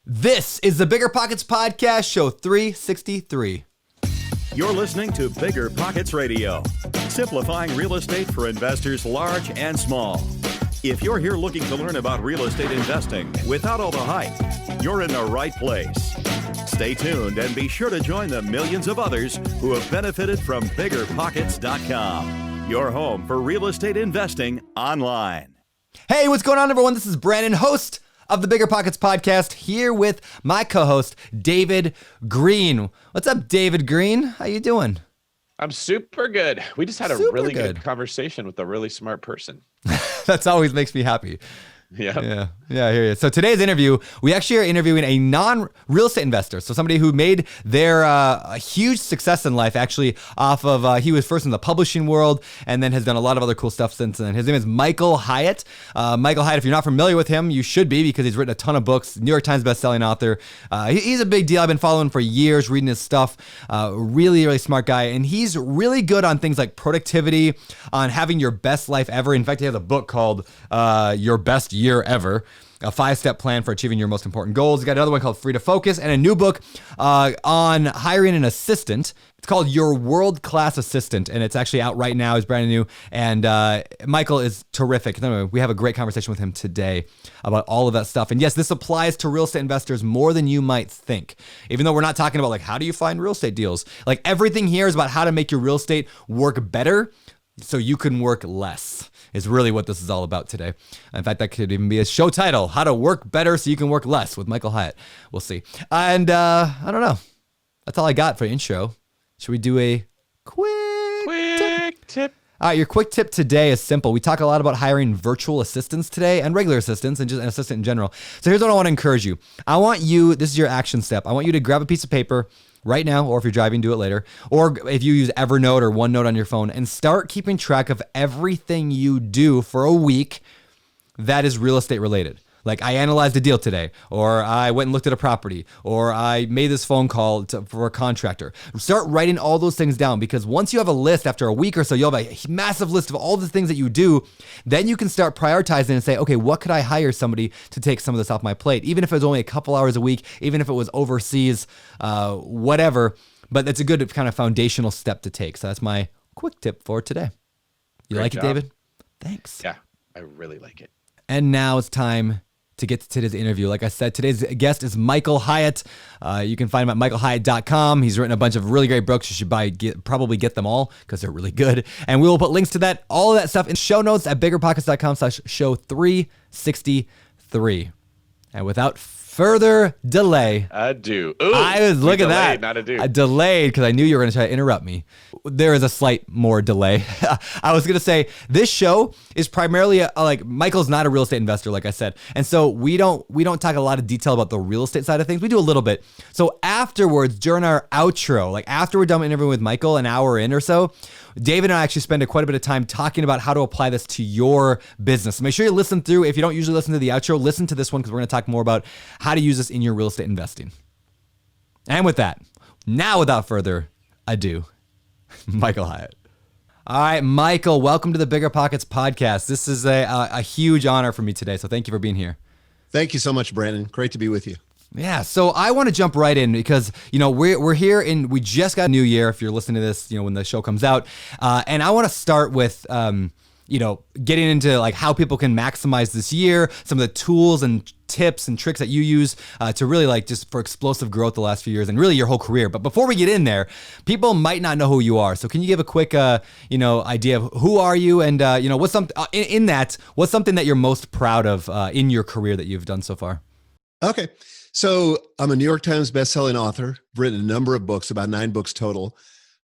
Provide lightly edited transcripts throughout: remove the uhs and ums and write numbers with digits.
This is the BiggerPockets Podcast, show 363. You're listening to BiggerPockets Radio, simplifying real estate for investors large and small. If you're here looking to learn about real estate investing without all the hype, you're in the right place. Stay tuned and be sure to join the millions of others who have benefited from BiggerPockets.com, your home for real estate investing online. Hey, what's going on, everyone? This is Brandon, host of the BiggerPockets Podcast, here with my co-host, David Green. What's up, David Green? How you doing? I'm super good. We just had a really good conversation with a really smart person. That always makes me happy. Yeah, I hear you. So today's interview, we actually are interviewing a non-real estate investor. So somebody who made their a huge success in life, actually, off of, he was first in the publishing world and then has done a lot of other cool stuff since then. His name is Michael Hyatt. Michael Hyatt, if you're not familiar with him, you should be, because he's written a ton of books, New York Times bestselling author. He's a big deal. I've been following for years, reading his stuff. Really, really smart guy. And he's really good on things like productivity, on having your best life ever. In fact, he has a book called Your Best Year Ever, a 5-step plan for achieving your most important goals. He's got another one called Free to Focus, and a new book on hiring an assistant. It's called Your World-Class Assistant, and it's actually out right now. It's brand new, and Michael is terrific. Anyway, we have a great conversation with him today about all of that stuff. And yes, this applies to real estate investors more than you might think. Even though we're not talking about, like, how do you find real estate deals? Like, everything here is about how to make your real estate work better so you can work less, is really what this is all about today. In fact, that could even be a show title, How to Work Better So You Can Work Less with Michael Hyatt. We'll see. And I don't know. That's all I got for intro. Should we do a quick tip? All right, your quick tip today is simple. We talk a lot about hiring virtual assistants today, and regular assistants, and just an assistant in general. So here's what I want to encourage you. This is your action step. I want you to grab a piece of paper right now, or if you're driving, do it later. Or if you use Evernote or OneNote on your phone, and start keeping track of everything you do for a week that is real estate related. Like, I analyzed a deal today, or I went and looked at a property, or I made this phone call for a contractor. Start writing all those things down, because once you have a list after a week or so, you'll have a massive list of all the things that you do. Then you can start prioritizing and say, okay, what could I hire somebody to take some of this off my plate? Even if it was only a couple hours a week, even if it was overseas, whatever. But it's a good kind of foundational step to take. So that's my quick tip for today. You Great like job. it, David? Thanks. Yeah, I really like it. And now it's time to get to today's interview. Like I said, today's guest is Michael Hyatt. You can find him at michaelhyatt.com. He's written a bunch of really great books. You should probably get them all, because they're really good. And we will put links to that, all of that stuff in show notes at biggerpockets.com/show 363. And without further delay, Ooh, I was looking at that. Not a do. I delayed because I knew you were going to try to interrupt me. There is a slight more delay. I was going to say, this show is primarily like, Michael's not a real estate investor, like I said. And so we don't talk a lot of detail about the real estate side of things. We do a little bit. So afterwards, during our outro, like after we're done interviewing with Michael, an hour in or so, David and I actually spend quite a bit of time talking about how to apply this to your business. So make sure you listen through. If you don't usually listen to the outro, listen to this one, because we're going to talk more about how to use this in your real estate investing. And with that, now without further ado, Michael Hyatt. All right, Michael, welcome to the BiggerPockets Podcast. This is a huge honor for me today, so thank you for being here. Thank you so much, Brandon. Great to be with you. Yeah, so I want to jump right in, because we're here and we just got a new year. If you're listening to this, when the show comes out, and I want to start with getting into like how people can maximize this year, some of the tools and tips and tricks that you use to really like just for explosive growth the last few years and really your whole career. But before we get in there, people might not know who you are. So can you give a quick idea of who are you, and what's something what's something that you're most proud of in your career that you've done so far? Okay. So I'm a New York Times bestselling author. I've written a number of books, about 9 books total.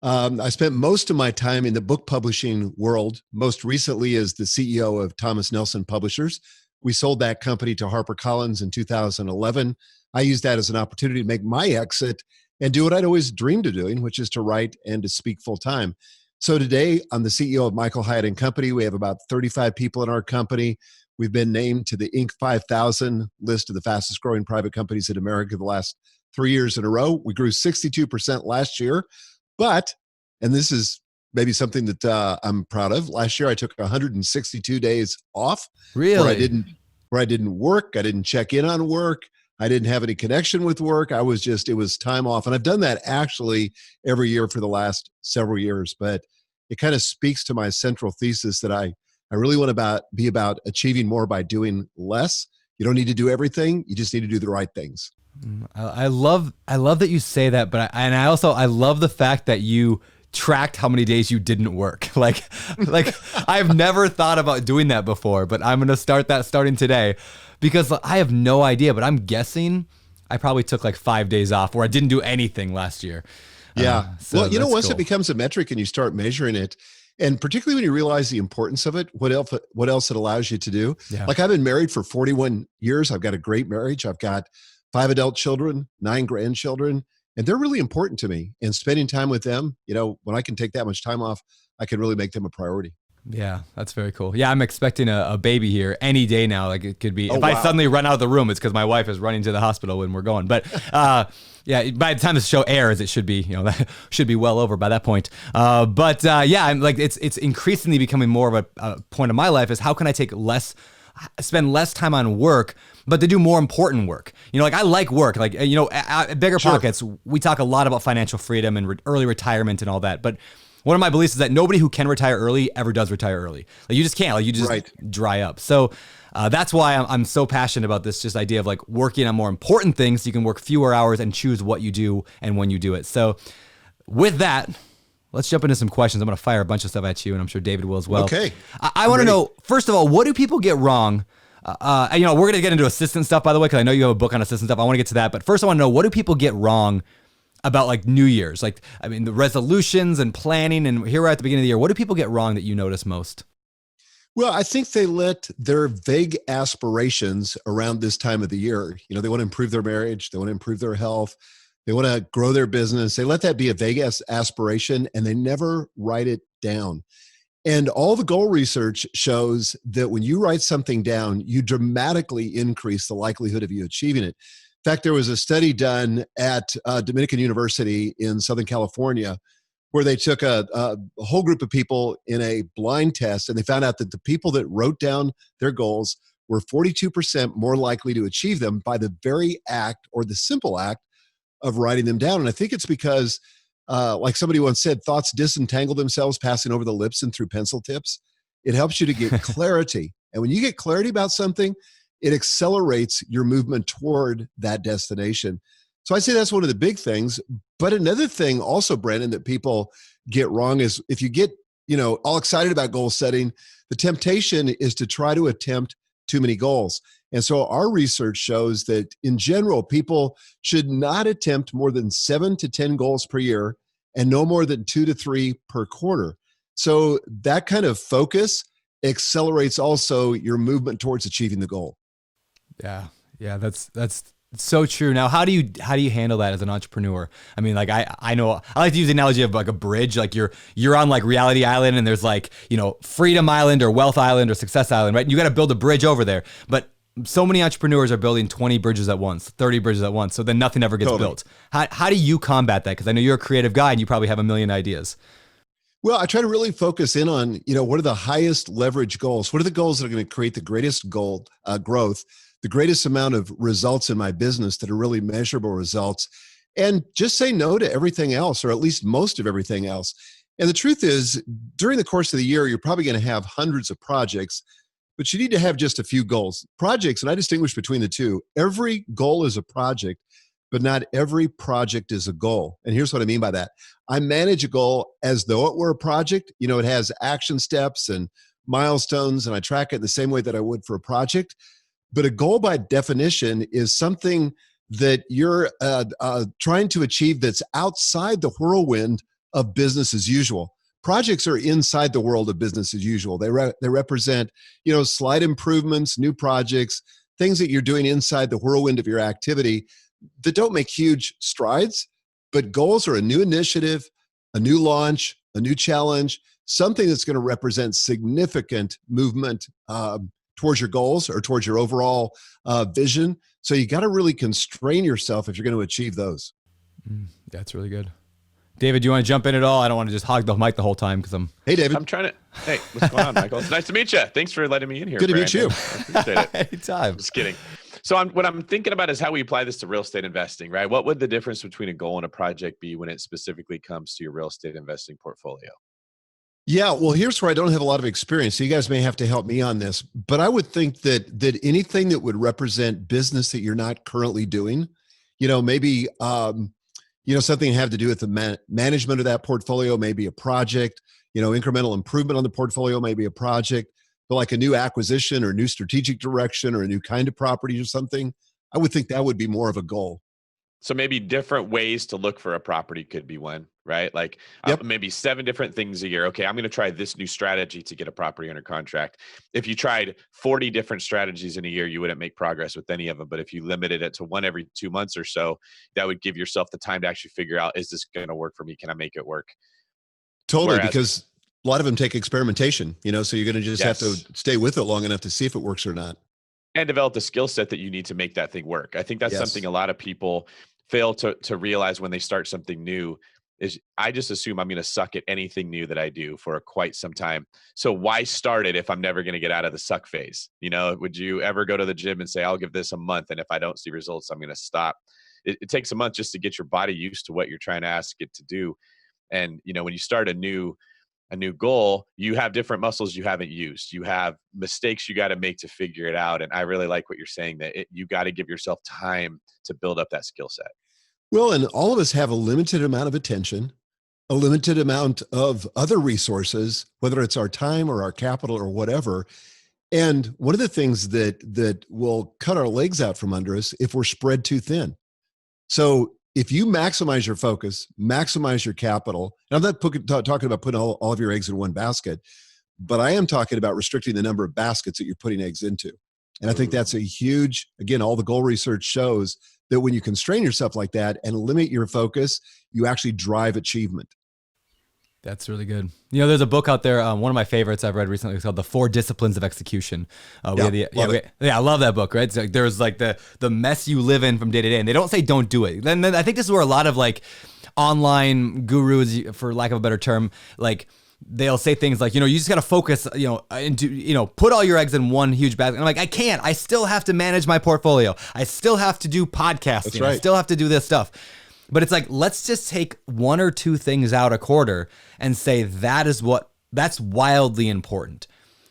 I spent most of my time in the book publishing world, most recently as the CEO of Thomas Nelson Publishers. We sold that company to HarperCollins in 2011. I used that as an opportunity to make my exit and do what I'd always dreamed of doing, which is to write and to speak full time. So today, I'm the CEO of Michael Hyatt and Company. We have about 35 people in our company. We've been named to the Inc. 5000 list of the fastest growing private companies in America the last 3 years in a row. We grew 62% last year. But, and this is maybe something that I'm proud of, last year I took 162 days off. Really? Where I didn't work. I didn't check in on work. I didn't have any connection with work. It was time off. And I've done that actually every year for the last several years. But it kind of speaks to my central thesis that I really want to be about achieving more by doing less. You don't need to do everything. You just need to do the right things. I love that you say that, but I love the fact that you tracked how many days you didn't work. Like I've never thought about doing that before, but I'm going to start that starting today because I have no idea, but I'm guessing I probably took like 5 days off or I didn't do anything last year. Yeah. Well, once it becomes a metric and you start measuring it, and particularly when you realize the importance of it, what else it allows you to do. Yeah. Like I've been married for 41 years. I've got a great marriage. I've got 5 adult children, 9 grandchildren, and they're really important to me. And spending time with them, when I can take that much time off, I can really make them a priority. Yeah, that's very cool. Yeah, I'm expecting a baby here any day now. Like it could be, I suddenly run out of the room, it's because my wife is running to the hospital when we're going. But yeah, by the time this show airs, it should be, that should be well over by that point. But I'm like, it's increasingly becoming more of a point of my life is how can I spend less time on work, but to do more important work. Like I like work. Like, at BiggerPockets, we talk a lot about financial freedom and early retirement and all that. But one of my beliefs is that nobody who can retire early ever does retire early. Like you just can't. Like you just dry up. So that's why I'm so passionate about this just idea of like working on more important things so you can work fewer hours and choose what you do and when you do it. So with that, let's jump into some questions. I'm going to fire a bunch of stuff at you, and I'm sure David will as well. Okay. I want to know, first of all, what do people get wrong? We're going to get into assistant stuff, by the way, because I know you have a book on assistant stuff. I want to get to that. But first, I want to know, what do people get wrong about like New Year's? Like, I mean, the resolutions and planning, and here we're at the beginning of the year. What do people get wrong that you notice most? Well, I think they let their vague aspirations around this time of the year, they want to improve their marriage, they want to improve their health, they want to grow their business. They let that be a vague aspiration and they never write it down. And all the goal research shows that when you write something down, you dramatically increase the likelihood of you achieving it. In fact, there was a study done at Dominican University in Southern California where they took a whole group of people in a blind test, and they found out that the people that wrote down their goals were 42% more likely to achieve them by the very act or the simple act of writing them down. And I think it's because, like somebody once said, thoughts disentangle themselves passing over the lips and through pencil tips. It helps you to get clarity. And when you get clarity about something, it accelerates your movement toward that destination. So I say that's one of the big things. But another thing also, Brandon, that people get wrong is if you get, all excited about goal setting, the temptation is to try to attempt too many goals. And so our research shows that in general, people should not attempt more than 7 to 10 goals per year and no more than 2 to 3 per quarter. So that kind of focus accelerates also your movement towards achieving the goal. Yeah, that's so true. Now, how do you handle that as an entrepreneur? I mean, like I know I like to use the analogy of like a bridge. Like you're on like Reality Island, and there's like Freedom Island or Wealth Island or Success Island, right? And you got to build a bridge over there, but so many entrepreneurs are building 20 bridges at once, 30 bridges at once, so then nothing ever gets built. How do you combat that? Because I know you're a creative guy and you probably have a million ideas. Well, I try to really focus in on, what are the highest leverage goals? What are the goals that are going to create the greatest growth, the greatest amount of results in my business that are really measurable results? And just say no to everything else, or at least most of everything else. And the truth is, during the course of the year, you're probably going to have hundreds of projects, but you need to have just a few goals. Projects, and I distinguish between the two. Every goal is a project, but not every project is a goal. And here's what I mean by that. I manage a goal as though it were a project. It has action steps and milestones, and I track it the same way that I would for a project. But a goal by definition is something that you're trying to achieve that's outside the whirlwind of business as usual. Projects are inside the world of business as usual. They represent, slight improvements, new projects, things that you're doing inside the whirlwind of your activity that don't make huge strides. But goals are a new initiative, a new launch, a new challenge, something that's going to represent significant movement towards your goals or towards your overall vision. So you got to really constrain yourself if you're going to achieve those. That's really good. David, do you want to jump in at all? I don't want to just hog the mic the whole time because I'm... Hey, David. Hey, what's going on, Michael? It's nice to meet you. Thanks for letting me in here. Good to meet you. I appreciate it. Anytime. Just kidding. So what I'm thinking about is how we apply this to real estate investing, right? What would the difference between a goal and a project be when it specifically comes to your real estate investing portfolio? Yeah, well, here's where I don't have a lot of experience. So you guys may have to help me on this, but I would think that anything that would represent business that you're not currently doing, maybe something have to do with the management of that portfolio, maybe a project, incremental improvement on the portfolio, maybe a project, but like a new acquisition or new strategic direction or a new kind of property or something. I would think that would be more of a goal. So maybe different ways to look for a property could be one, right? Like Yep. maybe 7 different things a year. Okay, I'm going to try this new strategy to get a property under contract. If you tried 40 different strategies in a year, you wouldn't make progress with any of them. But if you limited it to one every 2 months or so, that would give yourself the time to actually figure out, is this going to work for me? Can I make it work? Totally, Whereas, because a lot of them take experimentation, so you're going to just have to stay with it long enough to see if it works or not. and develop the skill set that you need to make that thing work. I think that's Yes. something a lot of people fail to realize when they start something new. Is I just assume I'm going to suck at anything new that I do for quite some time. So why start it if I'm never going to get out of the suck phase? Would you ever go to the gym and say, I'll give this a month, and if I don't see results, I'm going to stop? It takes a month just to get your body used to what you're trying to ask it to do. And when you start a new goal, you have different muscles you haven't used. You have mistakes you got to make to figure it out. And I really like what you're saying, that you got to give yourself time to build up that skill set. Well, and all of us have a limited amount of attention, a limited amount of other resources, whether it's our time or our capital or whatever. And one of the things that will cut our legs out from under us if we're spread too thin. So if you maximize your focus, maximize your capital, and I'm not talking about putting all of your eggs in one basket, but I am talking about restricting the number of baskets that you're putting eggs into. And I think that's a huge, again, all the goal research shows that when you constrain yourself like that and limit your focus, you actually drive achievement. That's really good. There's a book out there, one of my favorites I've read recently. It's called The 4 Disciplines of Execution. I love that book, right? It's like there's like the mess you live in from day to day, and they don't say don't do it. Then I think this is where a lot of like online gurus, for lack of a better term, like they'll say things like, you just got to focus, into, put all your eggs in one huge basket. And I'm like, I can't. I still have to manage my portfolio. I still have to do podcasting. That's right. I still have to do this stuff. But it's like, let's just take 1 or 2 things out a quarter and say that's wildly important.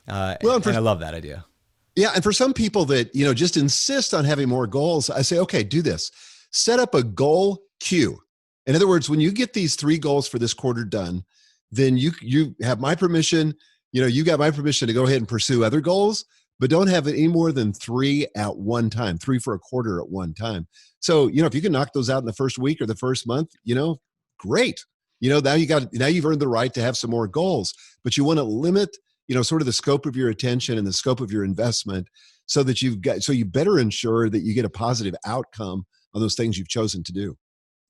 And I love that idea. Yeah. And for some people that, just insist on having more goals, I say, okay, do this. Set up a goal queue. In other words, when you get these 3 goals for this quarter done, then you have my permission, you got my permission to go ahead and pursue other goals, but don't have any more than 3 at one time, 3 for a quarter at one time. So, if you can knock those out in the first week or the first month, great. Now you've earned the right to have some more goals, but you want to limit, sort of the scope of your attention and the scope of your investment so that you better ensure that you get a positive outcome on those things you've chosen to do.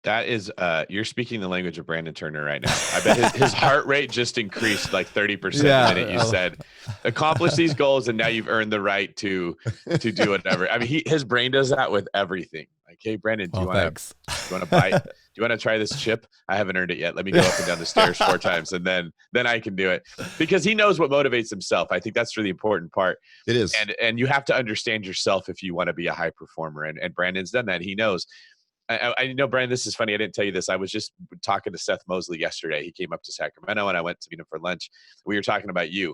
That is, you're speaking the language of Brandon Turner right now. I bet his heart rate just increased like 30% the minute you said, accomplish these goals, and now you've earned the right to do whatever. I mean, his brain does that with everything. Like, hey, Brandon, do you want to bite? Do you want to try this chip? I haven't earned it yet. Let me go up and down the stairs 4 times, and then I can do it, because he knows what motivates himself. I think that's really important part. It is, and you have to understand yourself if you want to be a high performer. And Brandon's done that. He knows. I know, Brian, this is funny. I didn't tell you this. I was just talking to Seth Mosley yesterday. He came up to Sacramento, and I went to meet him for lunch. We were talking about you.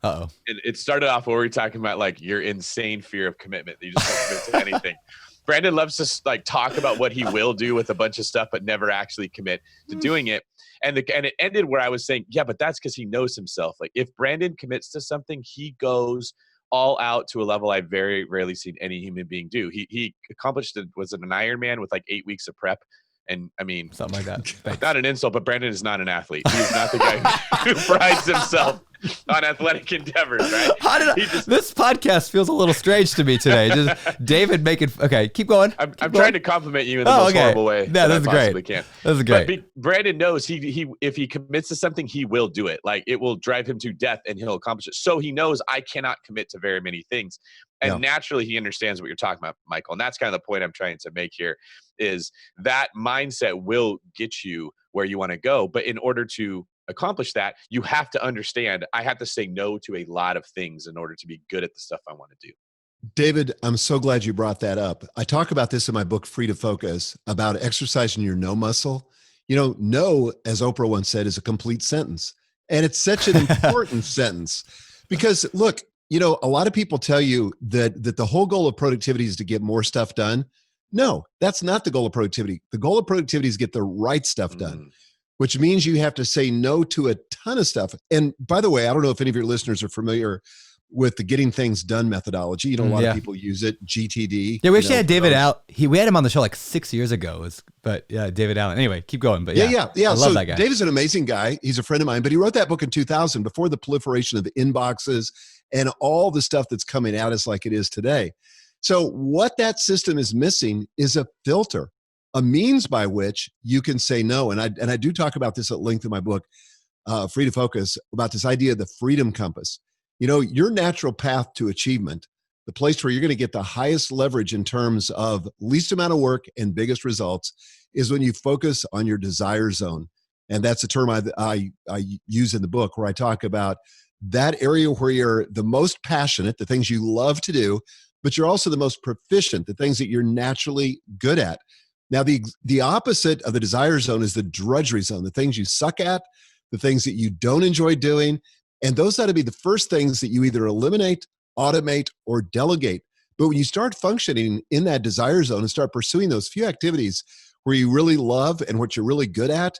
Uh-oh. And it started off where we were talking about like your insane fear of commitment. You just don't commit to anything. Brandon loves to like talk about what he will do with a bunch of stuff, but never actually commit to doing it. And it ended where I was saying, yeah, but that's because he knows himself. Like, if Brandon commits to something, he goes all out to a level I've very rarely seen any human being do. He accomplished it, was it an Ironman with like 8 weeks of prep? And I mean, something like that. Not an insult, but Brandon is not an athlete. He's not the guy who prides himself on athletic endeavors, right? This podcast feels a little strange to me today. Just David making, okay, keep going. I'm trying to compliment you in the most horrible way that I possibly can. That's great. But Brandon knows he if he commits to something, he will do it. Like, it will drive him to death, and he'll accomplish it. So he knows I cannot commit to very many things. And naturally, he understands what you're talking about, Michael. And that's kind of the point I'm trying to make here, is that mindset will get you where you want to go. But in order to accomplish that, you have to understand I have to say no to a lot of things in order to be good at the stuff I want to do. David, I'm so glad you brought that up. I talk about this in my book, Free to Focus, about exercising your no muscle. No, as Oprah once said, is a complete sentence. And it's such an important sentence because look, a lot of people tell you that the whole goal of productivity is to get more stuff done. No, that's not the goal of productivity. The goal of productivity is get the right stuff done, which means you have to say no to a ton of stuff. And by the way, I don't know if any of your listeners are familiar with the getting things done methodology. A lot of people use it, GTD. Yeah, we actually had David out. We had him on the show like 6 years ago. But yeah, David Allen. Anyway, keep going. But yeah. I love that guy. David's an amazing guy. He's a friend of mine, but he wrote that book in 2000 before the proliferation of the inboxes and all the stuff that's coming at us like it is today. So what that system is missing is a filter, a means by which you can say no. And I do talk about this at length in my book, Free to Focus, about this idea of the freedom compass. Your natural path to achievement, the place where you're going to get the highest leverage in terms of least amount of work and biggest results, is when you focus on your desire zone. And that's a term I use in the book, where I talk about that area where you're the most passionate, the things you love to do, but you're also the most proficient, the things that you're naturally good at. Now, the opposite of the desire zone is the drudgery zone, the things you suck at, the things that you don't enjoy doing. And those ought to be the first things that you either eliminate, automate, or delegate. But when you start functioning in that desire zone and start pursuing those few activities where you really love and what you're really good at,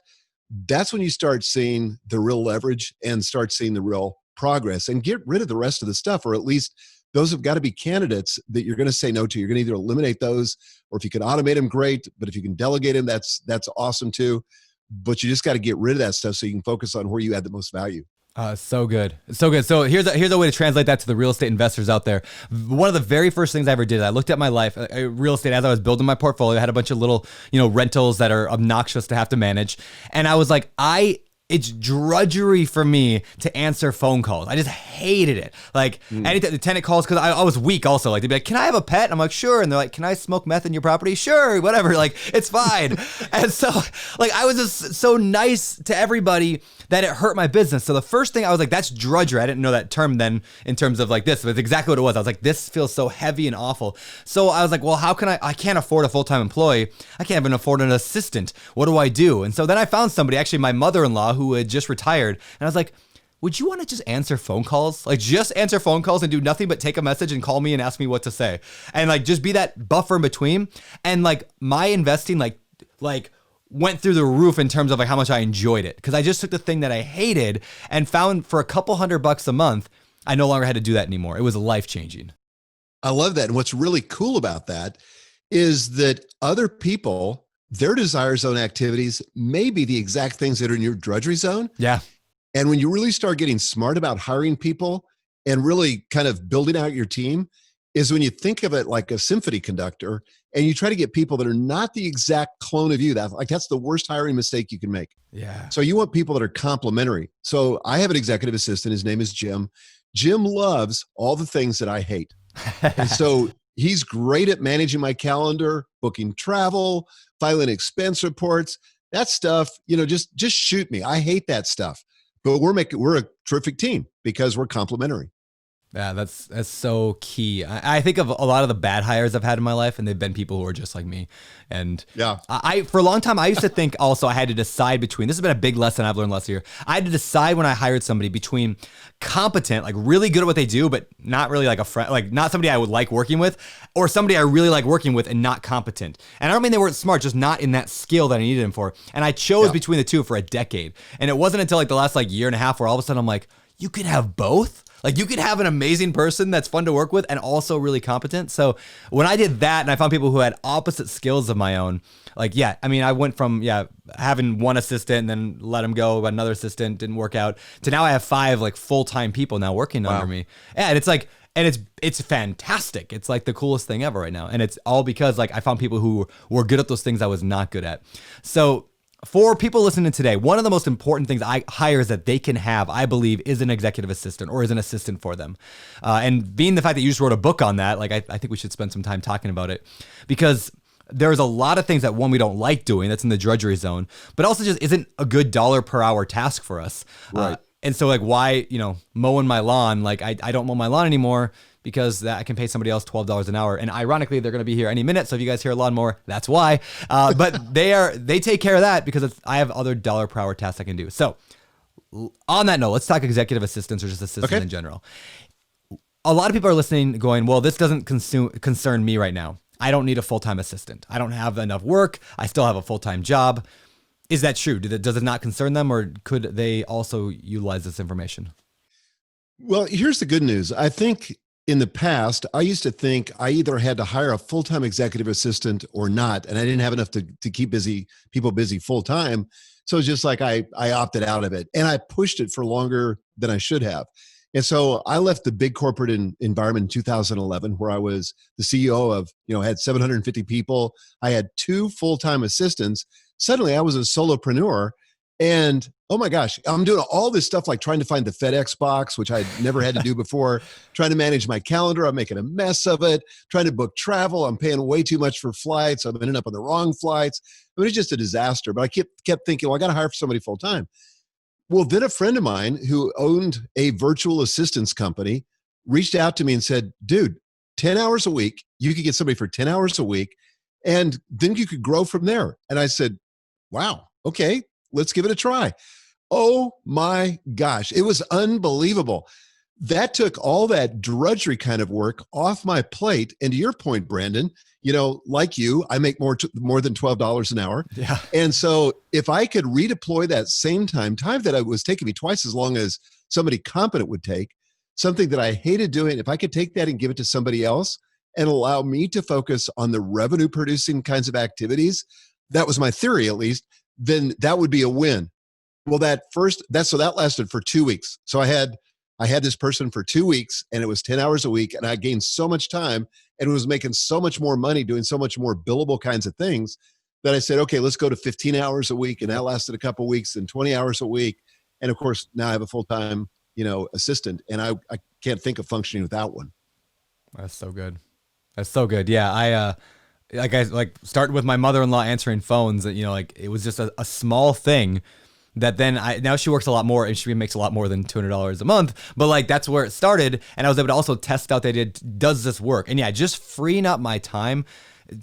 that's when you start seeing the real leverage and start seeing the real progress, and get rid of the rest of the stuff, or at least those have got to be candidates that you're going to say no to. You're going to either eliminate those, or if you can automate them, great. But if you can delegate them, that's awesome too. But you just got to get rid of that stuff so you can focus on where you add the most value. So good. So good. So here's a way to translate that to the real estate investors out there. One of the very first things I ever did, I looked at my life, real estate, as I was building my portfolio. I had a bunch of little, rentals that are obnoxious to have to manage. And I was like, it's drudgery for me to answer phone calls. I just hated it. Like anytime the tenant calls, because I was weak also. Like they'd be like, "Can I have a pet?" And I'm like, "Sure." And they're like, "Can I smoke meth in your property?" "Sure, whatever." Like, it's fine. And so like I was just so nice to everybody that it hurt my business. So the first thing I was like, that's drudgery. I didn't know that term then in terms of like this, but it's exactly what it was. I was like, this feels so heavy and awful. So I was like, well, how can I can't afford a full-time employee. I can't even afford an assistant. What do I do? And so then I found somebody, actually my mother-in-law, who had just retired. And I was like, would you want to just answer phone calls? Like just answer phone calls and do nothing but take a message and call me and ask me what to say. And like, just be that buffer in between. And like my investing, like went through the roof in terms of like how much I enjoyed it. Cause I just took the thing that I hated and found for a couple $100 a month, I no longer had to do that anymore. It was life-changing. I love that. And what's really cool about that is that other people, their desire zone activities may be the exact things that are in your drudgery zone. Yeah. And when you really start getting smart about hiring people and really kind of building out your team, is when you think of it like a symphony conductor and you try to get people that are not the exact clone of you. That's the worst hiring mistake you can make. Yeah. So you want people that are complementary. So I have an executive assistant. His name is Jim. Jim loves all the things that I hate. And so he's great at managing my calendar, booking travel, filing expense reports, that stuff, just shoot me. I hate that stuff, but we're a terrific team because we're complementary. Yeah, that's so key. I think of a lot of the bad hires I've had in my life, and they've been people who are just like me. And yeah, I for a long time, I used to think also I had to decide between, this has been a big lesson I've learned last year. I had to decide when I hired somebody between competent, like really good at what they do, but not really like a friend, like not somebody I would like working with, or somebody I really like working with and not competent. And I don't mean they weren't smart, just not in that skill that I needed them for. And I chose between the two for a decade. And it wasn't until like the last like year and a half where all of a sudden I'm like, you can have both? Like you could have an amazing person that's fun to work with and also really competent. So when I did that and I found people who had opposite skills of my own, like, I went from, having one assistant and then let him go, another assistant didn't work out, to now I have 5 like full-time people now working under me. Yeah, and it's like, and it's fantastic. It's like the coolest thing ever right now. And it's all because like I found people who were good at those things I was not good at. So for people listening today, one of the most important things hires that they can have, I believe, is an executive assistant or is an assistant for them. And being the fact that you just wrote a book on that, like I think we should spend some time talking about it, because there's a lot of things that we don't like doing that's in the drudgery zone, but also just isn't a good dollar per hour task for us. Right. And so like why, mowing my lawn, like I don't mow my lawn anymore because that I can pay somebody else $12 an hour. And ironically, they're going to be here any minute. So if you guys hear a lawnmower, that's why. But they take care of that because I have other dollar per hour tasks I can do. So on that note, let's talk executive assistants or just assistants in general. A lot of people are listening going, well, this doesn't concern me right now. I don't need a full-time assistant. I don't have enough work. I still have a full-time job. Is that true? Does it not concern them, or could they also utilize this information? Well, here's the good news. I think in the past, I used to think I either had to hire a full-time executive assistant or not, and I didn't have enough to keep people busy full-time. So it's just like I opted out of it, and I pushed it for longer than I should have. And so I left the big corporate environment in 2011, where I was the CEO of, had 750 people. I had 2 full-time assistants. Suddenly I was a solopreneur, and oh my gosh, I'm doing all this stuff like trying to find the FedEx box, which I'd never had to do before, trying to manage my calendar. I'm making a mess of it, trying to book travel. I'm paying way too much for flights. I'm ending up on the wrong flights. I mean, it's just a disaster. But I kept thinking, well, I got to hire somebody full-time. Well, then a friend of mine who owned a virtual assistance company reached out to me and said, dude, 10 hours a week, you could get somebody for 10 hours a week, and then you could grow from there. And I said, wow, okay, let's give it a try. Oh my gosh, it was unbelievable. That took all that drudgery kind of work off my plate. And to your point, Brandon, like you, I make more than $12 an hour. Yeah. And so if I could redeploy that same time that it was taking me twice as long as somebody competent would take, something that I hated doing, if I could take that and give it to somebody else and allow me to focus on the revenue producing kinds of activities, that was my theory at least, then that would be a win. Well, that lasted for 2 weeks. So I had this person for 2 weeks, and it was 10 hours a week, and I gained so much time and was making so much more money doing so much more billable kinds of things that I said, okay, let's go to 15 hours a week. And that lasted a couple of weeks, and 20 hours a week. And of course, now I have a full-time, assistant, and I can't think of functioning without one. That's so good. That's so good. Yeah. I started with my mother-in-law answering phones, it was just a small thing that then now she works a lot more, and she makes a lot more than $200 a month. But that's where it started. And I was able to also test out the idea, does this work? And yeah, just freeing up my time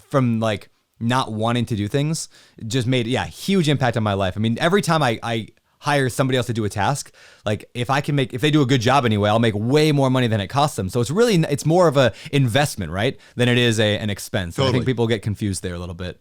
from not wanting to do things just made, huge impact on my life. I mean, every time I hire somebody else to do a task, if they do a good job anyway, I'll make way more money than it costs them. So it's more of a investment, right? Than it is an expense. Totally. I think people get confused there a little bit.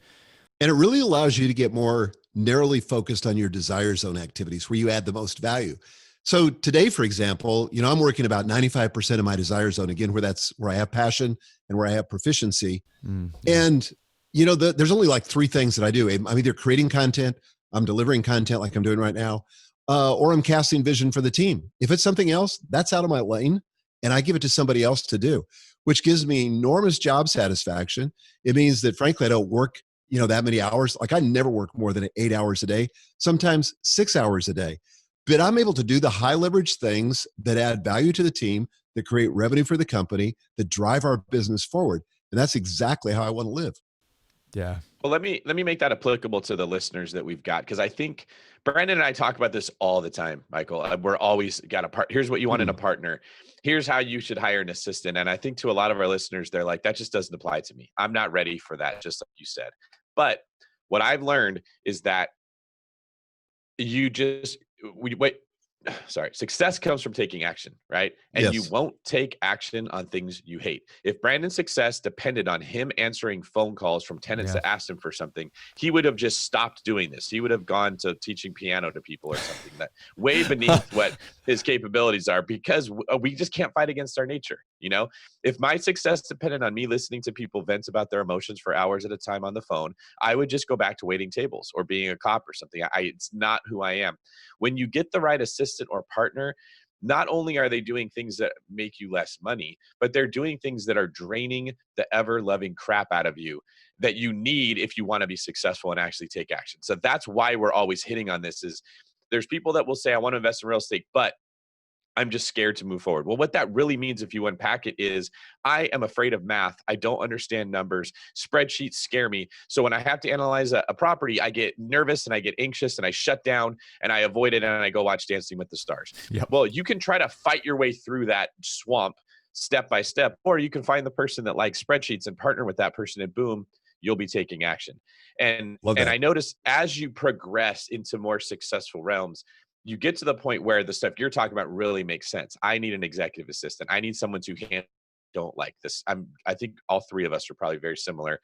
And it really allows you to get more narrowly focused on your desire zone activities where you add the most value. So today, for example, I'm working about 95% of my desire zone, again, where I have passion and where I have proficiency. Mm-hmm. And, there's only 3 things that I do. I'm either creating content, I'm delivering content like I'm doing right now, or I'm casting vision for the team. If it's something else, that's out of my lane, and I give it to somebody else to do, which gives me enormous job satisfaction. It means that, frankly, I don't work that many hours. I never work more than 8 hours a day, sometimes 6 hours a day. But I'm able to do the high leverage things that add value to the team, that create revenue for the company, that drive our business forward. And that's exactly how I want to live. Yeah. Well, let me make that applicable to the listeners that we've got, because I think Brandon and I talk about this all the time, Michael. We're always got a part. Here's what you want in a partner. Here's how you should hire an assistant. And I think to a lot of our listeners, they're like, that just doesn't apply to me. I'm not ready for that, just like you said. But what I've learned is that success comes from taking action, right? And you won't take action on things you hate. If Brandon's success depended on him answering phone calls from tenants that asked him for something, he would have just stopped doing this. He would have gone to teaching piano to people or something that way beneath what his capabilities are, because we just can't fight against our nature. If my success depended on me listening to people vent about their emotions for hours at a time on the phone, I would just go back to waiting tables or being a cop or something. It's not who I am. When you get the right assistant or partner, not only are they doing things that make you less money, but they're doing things that are draining the ever-loving crap out of you that you need if you want to be successful and actually take action. So that's why we're always hitting on this. Is there's people that will say, I want to invest in real estate, but I'm just scared to move forward. Well, what that really means, if you unpack it, is I am afraid of math. I don't understand numbers. Spreadsheets scare me. So when I have to analyze a property, I get nervous and I get anxious and I shut down and I avoid it and I go watch Dancing with the Stars. Yep. Well, you can try to fight your way through that swamp step by step, or you can find the person that likes spreadsheets and partner with that person, and boom, you'll be taking action. And Love that. I notice as you progress into more successful realms, you get to the point where the stuff you're talking about really makes sense. I need an executive assistant. I need someone to handle. Don't like this. I think all three of us are probably very similar.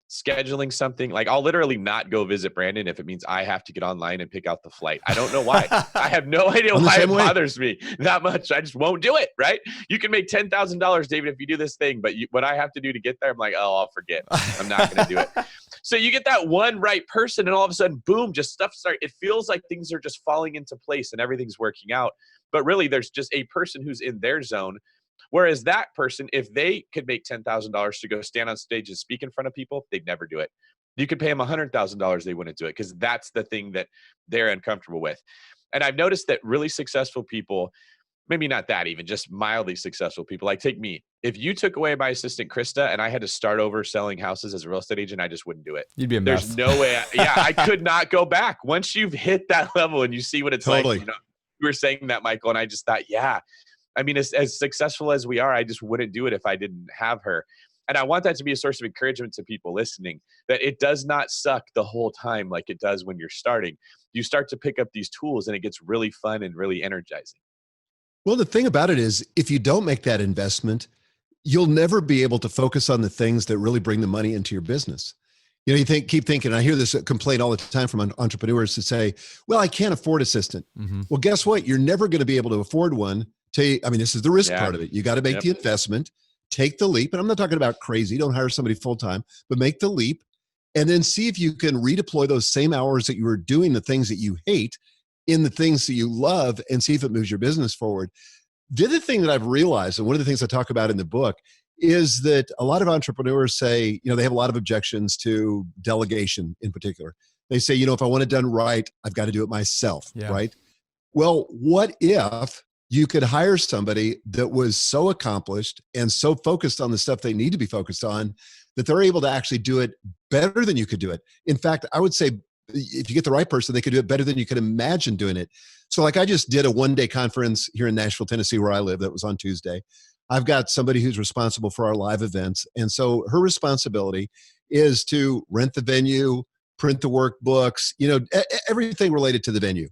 Scheduling something, like I'll literally not go visit Brandon if it means I have to get online and pick out the flight. I don't know why. I have no idea why it bothers me that much. I just won't do it, right? You can make $10,000, David, if you do this thing, but what I have to do to get there, I'm like, oh, I'll forget. I'm not going to do it. So you get that one right person, and all of a sudden, boom, just stuff starts. It feels like things are just falling into place and everything's working out. But really, there's just a person who's in their zone. Whereas that person, if they could make $10,000 to go stand on stage and speak in front of people, they'd never do it. You could pay them $100,000, they wouldn't do it, because that's the thing that they're uncomfortable with. And I've noticed that really successful people, maybe not that even, just mildly successful people, like take me. If you took away my assistant, Krista, and I had to start over selling houses as a real estate agent, I just wouldn't do it. You'd be a mess. There's no way. I could not go back. Once you've hit that level and you see what it's like, you were saying that, Michael, and I just thought, yeah. I mean, as successful as we are, I just wouldn't do it if I didn't have her. And I want that to be a source of encouragement to people listening, that it does not suck the whole time like it does when you're starting. You start to pick up these tools and it gets really fun and really energizing. Well, the thing about it is, if you don't make that investment, you'll never be able to focus on the things that really bring the money into your business. You know, keep thinking, I hear this complaint all the time from entrepreneurs to say, well, I can't afford assistant. Mm-hmm. Well, guess what? You're never going to be able to afford one. This is the risk part of it. You got to make the investment, take the leap. And I'm not talking about crazy. Don't hire somebody full-time, but make the leap and then see if you can redeploy those same hours that you were doing the things that you hate in the things that you love, and see if it moves your business forward. The other thing that I've realized, and one of the things I talk about in the book, is that a lot of entrepreneurs say, they have a lot of objections to delegation in particular. They say, if I want it done right, I've got to do it myself, right? Well, what if you could hire somebody that was so accomplished and so focused on the stuff they need to be focused on that they're able to actually do it better than you could do it? In fact, I would say if you get the right person, they could do it better than you could imagine doing it. So like I just did a one-day conference here in Nashville, Tennessee, where I live. That was on Tuesday. I've got somebody who's responsible for our live events. And so her responsibility is to rent the venue, print the workbooks, everything related to the venue.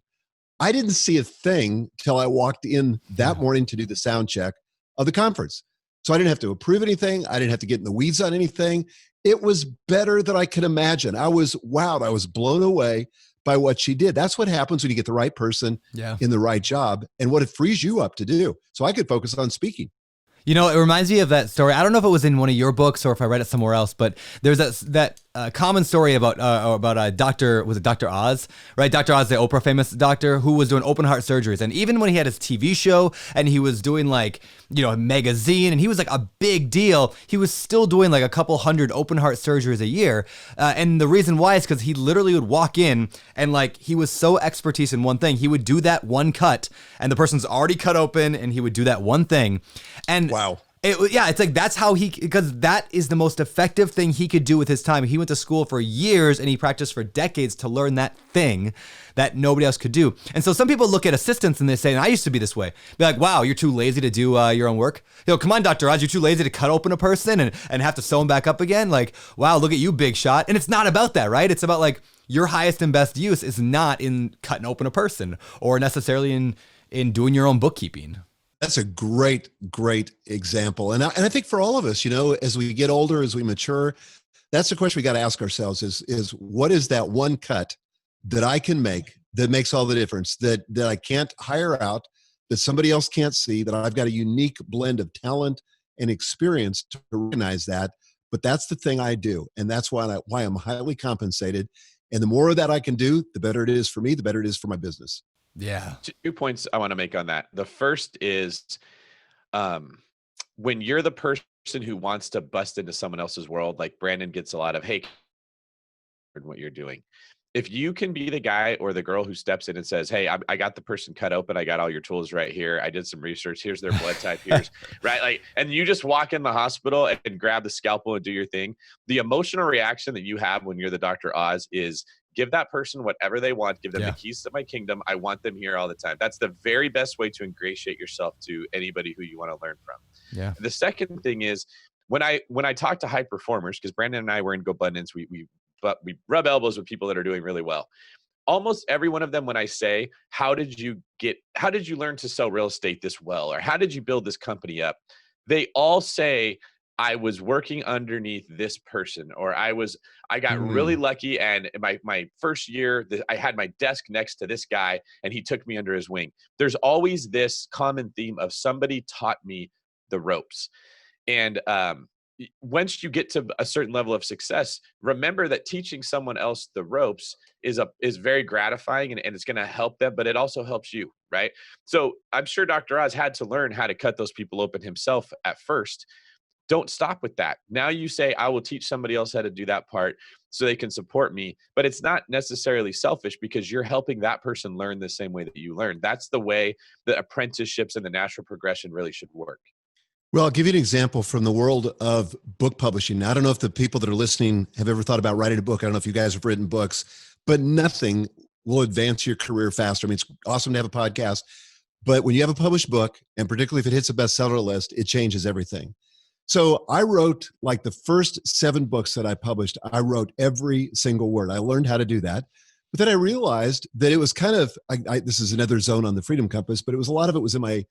I didn't see a thing till I walked in that morning to do the sound check of the conference. So I didn't have to approve anything. I didn't have to get in the weeds on anything. It was better than I could imagine. I was wowed. I was blown away by what she did. That's what happens when you get the right person in the right job, and what it frees you up to do. So I could focus on speaking. It reminds me of that story. I don't know if it was in one of your books or if I read it somewhere else, but there's that common story about Dr. Oz, right? Dr. Oz, the Oprah famous doctor who was doing open heart surgeries. And even when he had his TV show and he was doing a magazine and he was like a big deal, he was still doing like a couple hundred open heart surgeries a year. And the reason why is because he literally would walk in and he was so expertise in one thing. He would do that one cut and the person's already cut open and he would do that one thing. And wow. It's like that's how because that is the most effective thing he could do with his time. He went to school for years and he practiced for decades to learn that thing that nobody else could do. And so some people look at assistants and they say, and I used to be this way, be like, wow, you're too lazy to do your own work. Come on, Dr. Oz, you're too lazy to cut open a person and have to sew them back up again. Like, wow, look at you, big shot. And it's not about that, right? It's about your highest and best use is not in cutting open a person or necessarily in doing your own bookkeeping. That's a great example. And I think for all of us, as we get older, as we mature, that's the question we got to ask ourselves is what is that one cut that I can make that makes all the difference, that I can't hire out, that somebody else can't see, that I've got a unique blend of talent and experience to recognize that. But that's the thing I do. And that's why I'm highly compensated. And the more of that I can do, the better it is for me, the better it is for my business. Yeah. 2 points I want to make on that. The first is when you're the person who wants to bust into someone else's world, like Brandon gets a lot of, hey, what you're doing. If you can be the guy or the girl who steps in and says, hey, I got the person cut open. I got all your tools right here. I did some research. Here's their blood type. Here's right. And you just walk in the hospital and grab the scalpel and do your thing. The emotional reaction that you have when you're the Dr. Oz is give that person whatever they want, give them Yeah. the keys to my kingdom. I want them here all the time. That's the very best way to ingratiate yourself to anybody who you want to learn from. Yeah. The second thing is when I talk to high performers, because Brandon and I were in GoBundance, we rub elbows with people that are doing really well. Almost every one of them, when I say, how did you learn to sell real estate this well? Or how did you build this company up? They all say, I was working underneath this person, or I got really lucky. And my first year, I had my desk next to this guy and he took me under his wing. There's always this common theme of somebody taught me the ropes. And once you get to a certain level of success, remember that teaching someone else the ropes is very gratifying, and it's going to help them, but it also helps you, right? So I'm sure Dr. Oz had to learn how to cut those people open himself at first. Don't stop with that. Now you say, I will teach somebody else how to do that part so they can support me. But it's not necessarily selfish, because you're helping that person learn the same way that you learn. That's the way the apprenticeships and the natural progression really should work. Well, I'll give you an example from the world of book publishing. Now, I don't know if the people that are listening have ever thought about writing a book. I don't know if you guys have written books, but nothing will advance your career faster. I mean, it's awesome to have a podcast, but when you have a published book, and particularly if it hits a bestseller list, it changes everything. So I wrote, like, the first 7 books that I published, I wrote every single word. I learned how to do that. But then I realized that it was kind of, this is another zone on the Freedom Compass, but a lot of it was in my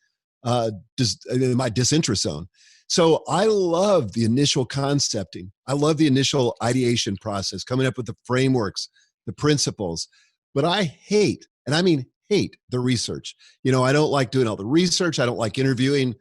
disinterest zone. So I love the initial concepting. I love the initial ideation process, coming up with the frameworks, the principles. But I hate, and I mean hate, the research. I don't like doing all the research. I don't like interviewing,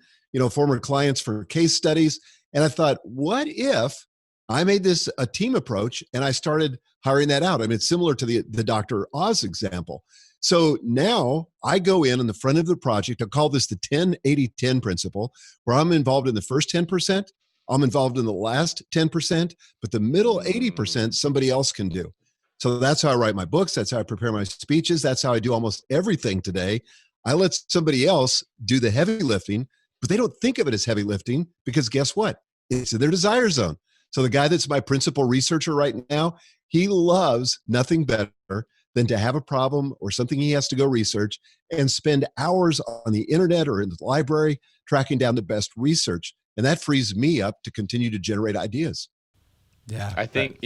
former clients for case studies. And I thought, what if I made this a team approach and I started hiring that out? I mean, it's similar to the Dr. Oz example. So now I go in on the front of the project. I call this the 10-80-10 principle, where I'm involved in the first 10%. I'm involved in the last 10%, but the middle 80% somebody else can do. So that's how I write my books. That's how I prepare my speeches. That's how I do almost everything today. I let somebody else do the heavy lifting, but they don't think of it as heavy lifting, because guess what? It's in their desire zone. So the guy that's my principal researcher right now, he loves nothing better than to have a problem or something he has to go research and spend hours on the internet or in the library tracking down the best research. And that frees me up to continue to generate ideas. Yeah. I think,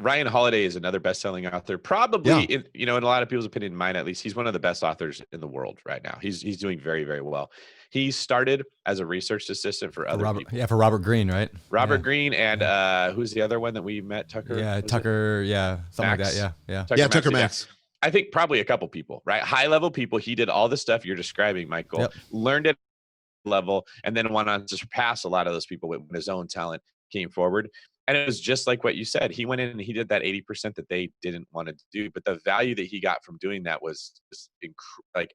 Bryan Holaday is another best-selling author, probably, in a lot of people's opinion, mine at least. He's one of the best authors in the world right now. He's doing very, very well. He started as a research assistant for other people. Yeah, for Robert Greene, right? Robert Greene, and who's the other one that we met? Tucker? Yeah, Tucker, something Max? like that, Tucker Max. Tucker Max. I think probably a couple people, right? High-level people. He did all the stuff you're describing, Michael, learned it level, and then went on to surpass a lot of those people when his own talent came forward. And it was just like what you said. He went in and he did that 80% that they didn't want to do. But the value that he got from doing that was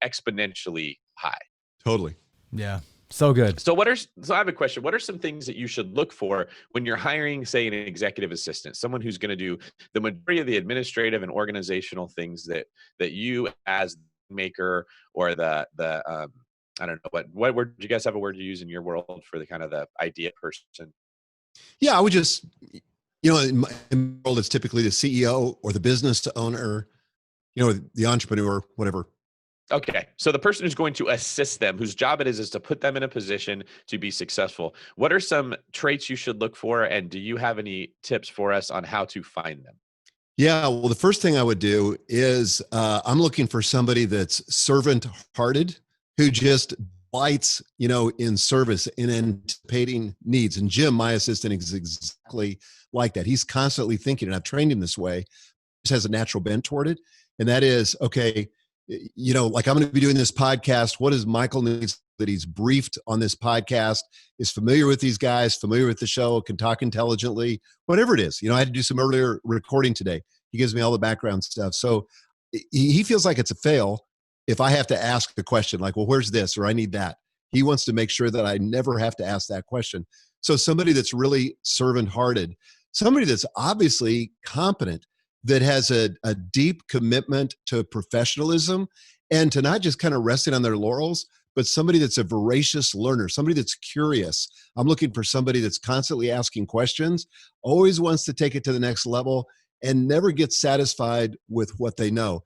exponentially high. Totally. Yeah. So good. So I have a question. What are some things that you should look for when you're hiring, say, an executive assistant, someone who's going to do the majority of the administrative and organizational things that you as maker, or the I don't know, what word, do you guys have a word you use in your world for the kind of the idea person? Yeah, I would just, in my world, it's typically the CEO or the business owner, the entrepreneur, whatever. Okay. So the person who's going to assist them, whose job it is to put them in a position to be successful. What are some traits you should look for? And do you have any tips for us on how to find them? Yeah. Well, the first thing I would do is I'm looking for somebody that's servant-hearted, who just delights, in service, in anticipating needs. And Jim, my assistant, is exactly like that. He's constantly thinking, and I've trained him this way, just has a natural bent toward it. And that is, okay, like, I'm going to be doing this podcast. What does Michael need that he's briefed on this podcast, is familiar with these guys, familiar with the show, can talk intelligently, whatever it is. I had to do some earlier recording today. He gives me all the background stuff. So he feels like it's a fail if I have to ask the question, like, well, where's this, or I need that. He wants to make sure that I never have to ask that question. So somebody that's really servant-hearted, somebody that's obviously competent, that has a deep commitment to professionalism and to not just kind of resting on their laurels, but somebody that's a voracious learner, somebody that's curious. I'm looking for somebody that's constantly asking questions, always wants to take it to the next level, and never get satisfied with what they know.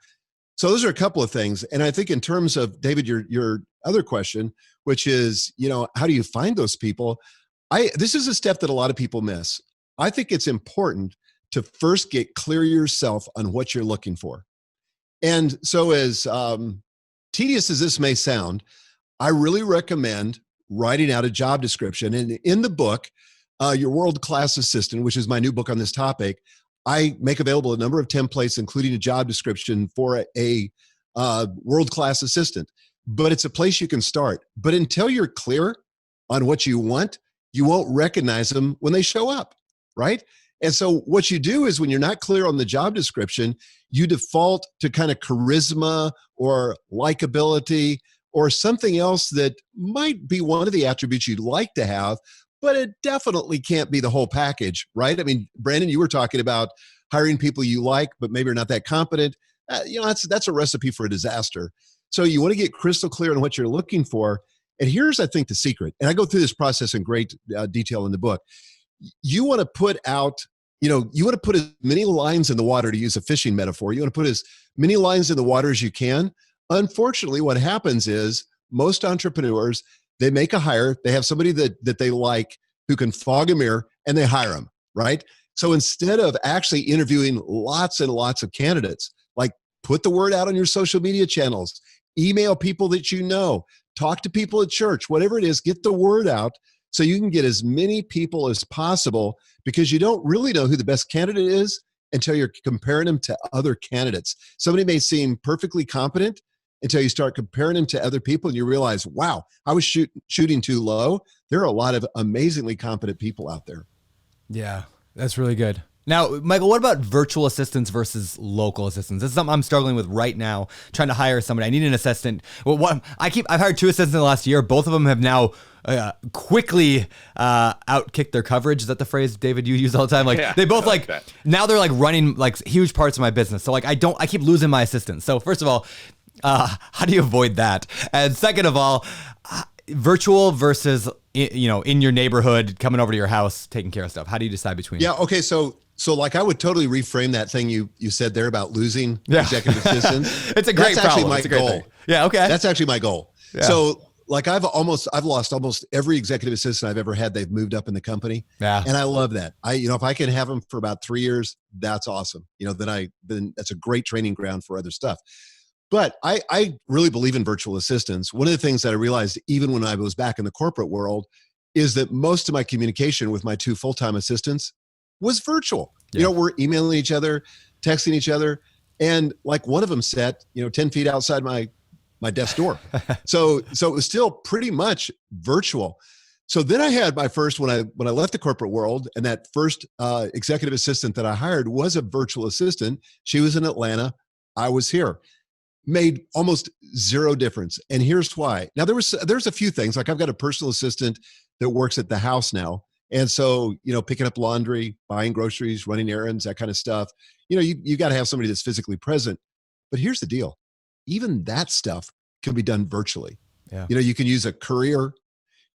So those are a couple of things. And I think in terms of, David, your other question, which is, how do you find those people? This is a step that a lot of people miss. I think it's important to first get clear yourself on what you're looking for. And so as tedious as this may sound, I really recommend writing out a job description. And in the book, Your World-Class Assistant, which is my new book on this topic, I make available a number of templates, including a job description for a world-class assistant. But it's a place you can start. But until you're clear on what you want, you won't recognize them when they show up, right? And so what you do is when you're not clear on the job description, you default to kind of charisma or likability or something else that might be one of the attributes you'd like to have, but it definitely can't be the whole package, right? I mean, Brandon, you were talking about hiring people you like, but maybe are not that competent. That's a recipe for a disaster. So you want to get crystal clear on what you're looking for. And here's, I think, the secret. And I go through this process in great detail in the book. You want to put out, you want to put as many lines in the water, to use a fishing metaphor. You want to put as many lines in the water as you can. Unfortunately, what happens is most entrepreneurs, they make a hire, they have somebody that they like who can fog a mirror, and they hire them, right? So instead of actually interviewing lots and lots of candidates, like put the word out on your social media channels, email people that you know, talk to people at church, whatever it is, get the word out so you can get as many people as possible, because you don't really know who the best candidate is until you're comparing them to other candidates. Somebody may seem perfectly competent until you start comparing them to other people and you realize, wow, I was shooting too low. There are a lot of amazingly competent people out there. Yeah, that's really good. Now, Michael, what about virtual assistants versus local assistants? This is something I'm struggling with right now, trying to hire somebody. I need an assistant. Well, I've hired 2 assistants in the last year. Both of them have now quickly outkicked their coverage. Is that the phrase, David, you use all the time? Like, yeah, they both now they're like running like huge parts of my business. So like I keep losing my assistants. So first of all, how do you avoid that? And second of all, virtual versus, in your neighborhood, coming over to your house, taking care of stuff. How do you decide between? Yeah. Okay. So like I would totally reframe that thing you said there about losing executive assistants. It's a great problem. That's actually my goal. Yeah. Okay. That's actually my goal. Yeah. So like I've lost almost every executive assistant I've ever had. They've moved up in the company. Yeah. And I love that. If I can have them for about 3 years, that's awesome. Then that's a great training ground for other stuff. But I really believe in virtual assistants. One of the things that I realized even when I was back in the corporate world is that most of my communication with my 2 full-time assistants was virtual. Yeah. We're emailing each other, texting each other. And like one of them sat, 10 feet outside my desk door. So it was still pretty much virtual. So then I had my first, when I left the corporate world, and that first executive assistant that I hired was a virtual assistant. She was in Atlanta. I was here. Made almost zero difference. And here's why. Now there's a few things, like I've got a personal assistant that works at the house now. And so, picking up laundry, buying groceries, running errands, that kind of stuff, you got to have somebody that's physically present. But here's the deal. Even that stuff can be done virtually. Yeah. You can use a courier.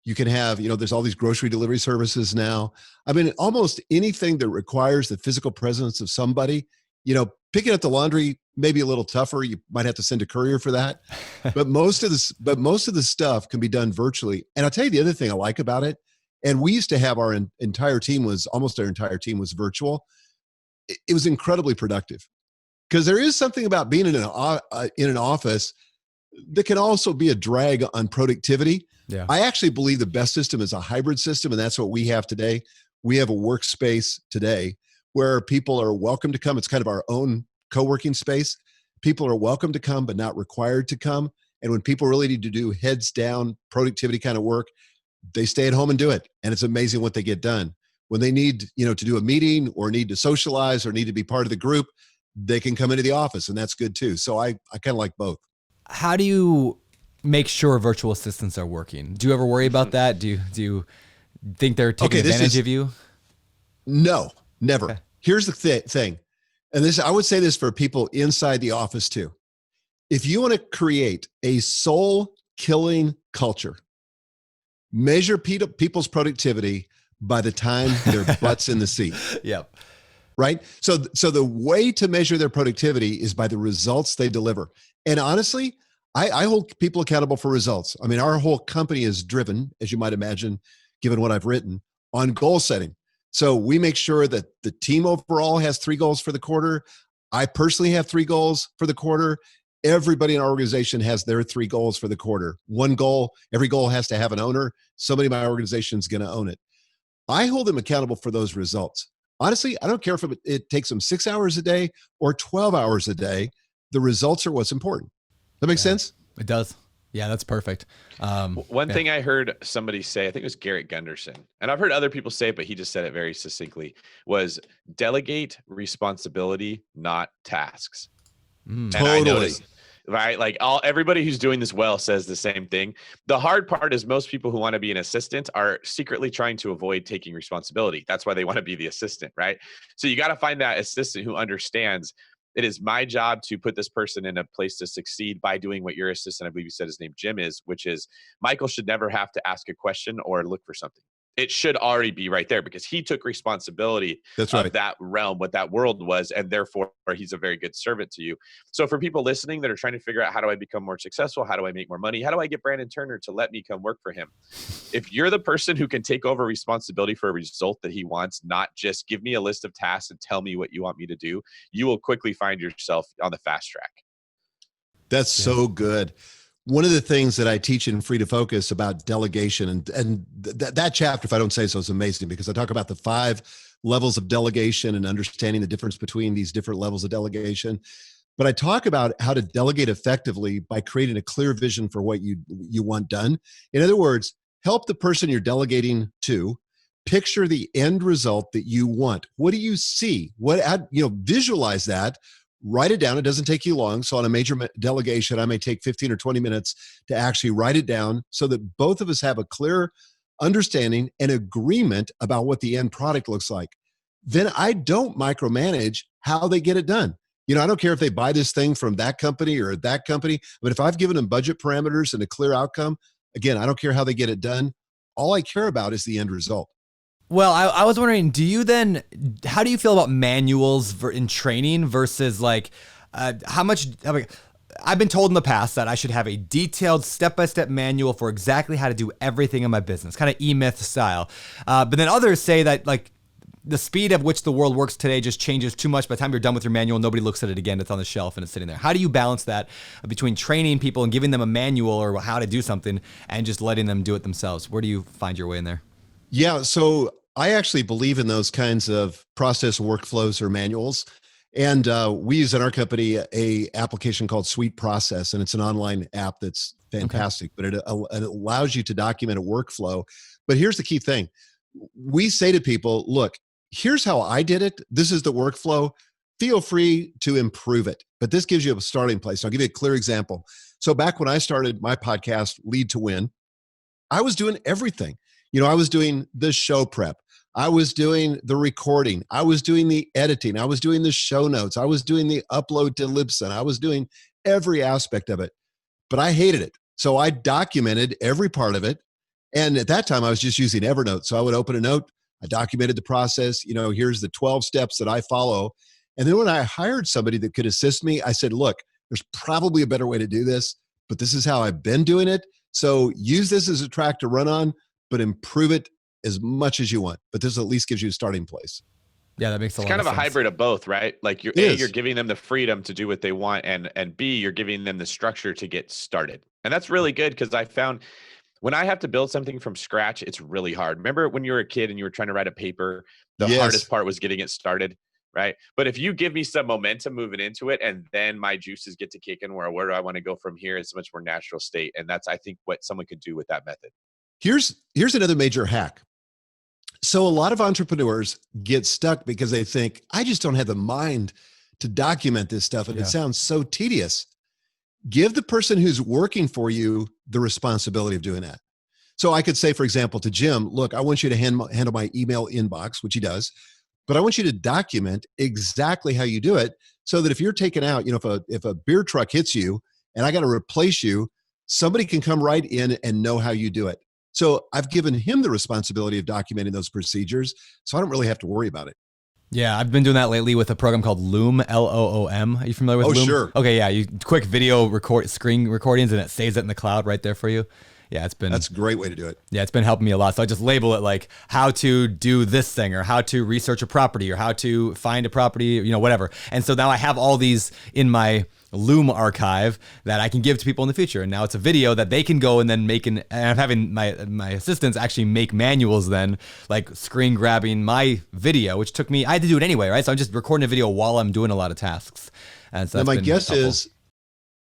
You can have, there's all these grocery delivery services now. I mean, almost anything that requires the physical presence of somebody, picking up the laundry, maybe a little tougher. You might have to send a courier for that. But most of the stuff can be done virtually. And I'll tell you the other thing I like about it. And we used to have our entire team was virtual. It was incredibly productive, because there is something about being in an office that can also be a drag on productivity. Yeah. I actually believe the best system is a hybrid system. And that's what we have today. We have a workspace today where people are welcome to come. It's kind of our own co-working space. People are welcome to come, but not required to come. And when people really need to do heads down productivity kind of work, they stay at home and do it. And it's amazing what they get done. When they need, to do a meeting or need to socialize or need to be part of the group, they can come into the office, and that's good too. So I kind of like both. How do you make sure virtual assistants are working? Do you ever worry about that? Do you think they're taking advantage of you? No, never. Okay. Here's the thing. And I would say this for people inside the office too. If you want to create a soul-killing culture, measure people's productivity by the time their butt's in the seat. Yep. right? So the way to measure their productivity is by the results they deliver. And honestly, I hold people accountable for results. I mean, our whole company is driven, as you might imagine, given what I've written, on goal setting. So we make sure that the team overall has 3 goals for the quarter. I personally have 3 goals for the quarter. Everybody in our organization has their 3 goals for the quarter. One goal, every goal has to have an owner. Somebody in my organization is going to own it. I hold them accountable for those results. Honestly, I don't care if it takes them 6 hours a day or 12 hours a day. The results are what's important. That makes sense? It does. Yeah, that's perfect. One thing I heard somebody say, I think it was Garrett Gunderson, and I've heard other people say it, but he just said it very succinctly, was delegate responsibility, not tasks. And Totally. I noticed, right? Like everybody who's doing this well says the same thing. The hard part is most people who want to be an assistant are secretly trying to avoid taking responsibility. That's why they want to be the assistant, right? So you got to find that assistant who understands it is my job to put this person in a place to succeed by doing what your assistant, I believe you said his name Jim is, which is Michael should never have to ask a question or look for something. It should already be right there because he took responsibility of that realm, what that world was, and therefore he's a very good servant to you. So for people listening that are trying to figure out how do I become more successful? How do I make more money? How do I get Brandon Turner to let me come work for him? If you're the person who can take over responsibility for a result that he wants, not just give me a list of tasks and tell me what you want me to do, you will quickly find yourself on the fast track. That's so good. One of the things that I teach in Free to Focus about delegation, and that chapter, if I don't say so, is amazing because I talk about the 5 levels of delegation and understanding the difference between these different levels of delegation. But I talk about how to delegate effectively by creating a clear vision for what you want done. In other words, help the person you're delegating to picture the end result that you want. What do you see? Visualize that. Write it down. It doesn't take you long. So on a major delegation, I may take 15 or 20 minutes to actually write it down so that both of us have a clear understanding and agreement about what the end product looks like. Then I don't micromanage how they get it done. I don't care if they buy this thing from that company or that company, but if I've given them budget parameters and a clear outcome, again, I don't care how they get it done. All I care about is the end result. Well, I was wondering, how do you feel about manuals in training versus how much, I've been told in the past that I should have a detailed step-by-step manual for exactly how to do everything in my business, kind of E-Myth style. But then others say that the speed at which the world works today just changes too much. By the time you're done with your manual, nobody looks at it again. It's on the shelf and it's sitting there. How do you balance that between training people and giving them a manual or how to do something and just letting them do it themselves? Where do you find your way in there? Yeah, so I actually believe in those kinds of process workflows or manuals. And we use in our company a application called Sweet Process, and it's an online app that's fantastic, but it allows you to document a workflow. But here's the key thing. We say to people, look, here's how I did it. This is the workflow. Feel free to improve it. But this gives you a starting place. I'll give you a clear example. So back when I started my podcast, Lead to Win, I was doing everything. I was doing the show prep. I was doing the recording. I was doing the editing. I was doing the show notes. I was doing the upload to Libsyn. I was doing every aspect of it, but I hated it. So I documented every part of it. And at that time I was just using Evernote. So I would open a note. I documented the process. Here's the 12 steps that I follow. And then when I hired somebody that could assist me, I said, look, there's probably a better way to do this, but this is how I've been doing it. So use this as a track to run on, but improve it as much as you want. But this at least gives you a starting place. Yeah, that makes a lot of sense. It's kind of a hybrid of both, right? Like you're giving them the freedom to do what they want, and B, you're giving them the structure to get started. And that's really good because I found when I have to build something from scratch, it's really hard. Remember when you were a kid and you were trying to write a paper, the hardest part was getting it started, right? But if you give me some momentum moving into it and then my juices get to kicking where do I want to go from here, it's a much more natural state. And that's, I think, what someone could do with that method. Here's another major hack. So a lot of entrepreneurs get stuck because they think, I just don't have the mind to document this stuff. And it sounds so tedious. Give the person who's working for you the responsibility of doing that. So I could say, for example, to Jim, look, I want you to handle my email inbox, which he does, but I want you to document exactly how you do it so that if you're taken out, if a beer truck hits you and I got to replace you, somebody can come right in and know how you do it. So I've given him the responsibility of documenting those procedures, so I don't really have to worry about it. Yeah, I've been doing that lately with a program called Loom, Loom. Are you familiar with Loom? Sure. Okay, yeah, you quick video screen recordings and it saves it in the cloud right there for you. Yeah, That's a great way to do it. Yeah, it's been helping me a lot. So I just label it like how to do this thing or how to research a property or how to find a property, whatever. And so now I have all these in my Loom archive that I can give to people in the future. And now it's a video that they can go and then and I'm having my assistants actually make manuals then, like screen grabbing my video, which took me, I had to do it anyway, right? So I'm just recording a video while I'm doing a lot of tasks. And so now, my guess is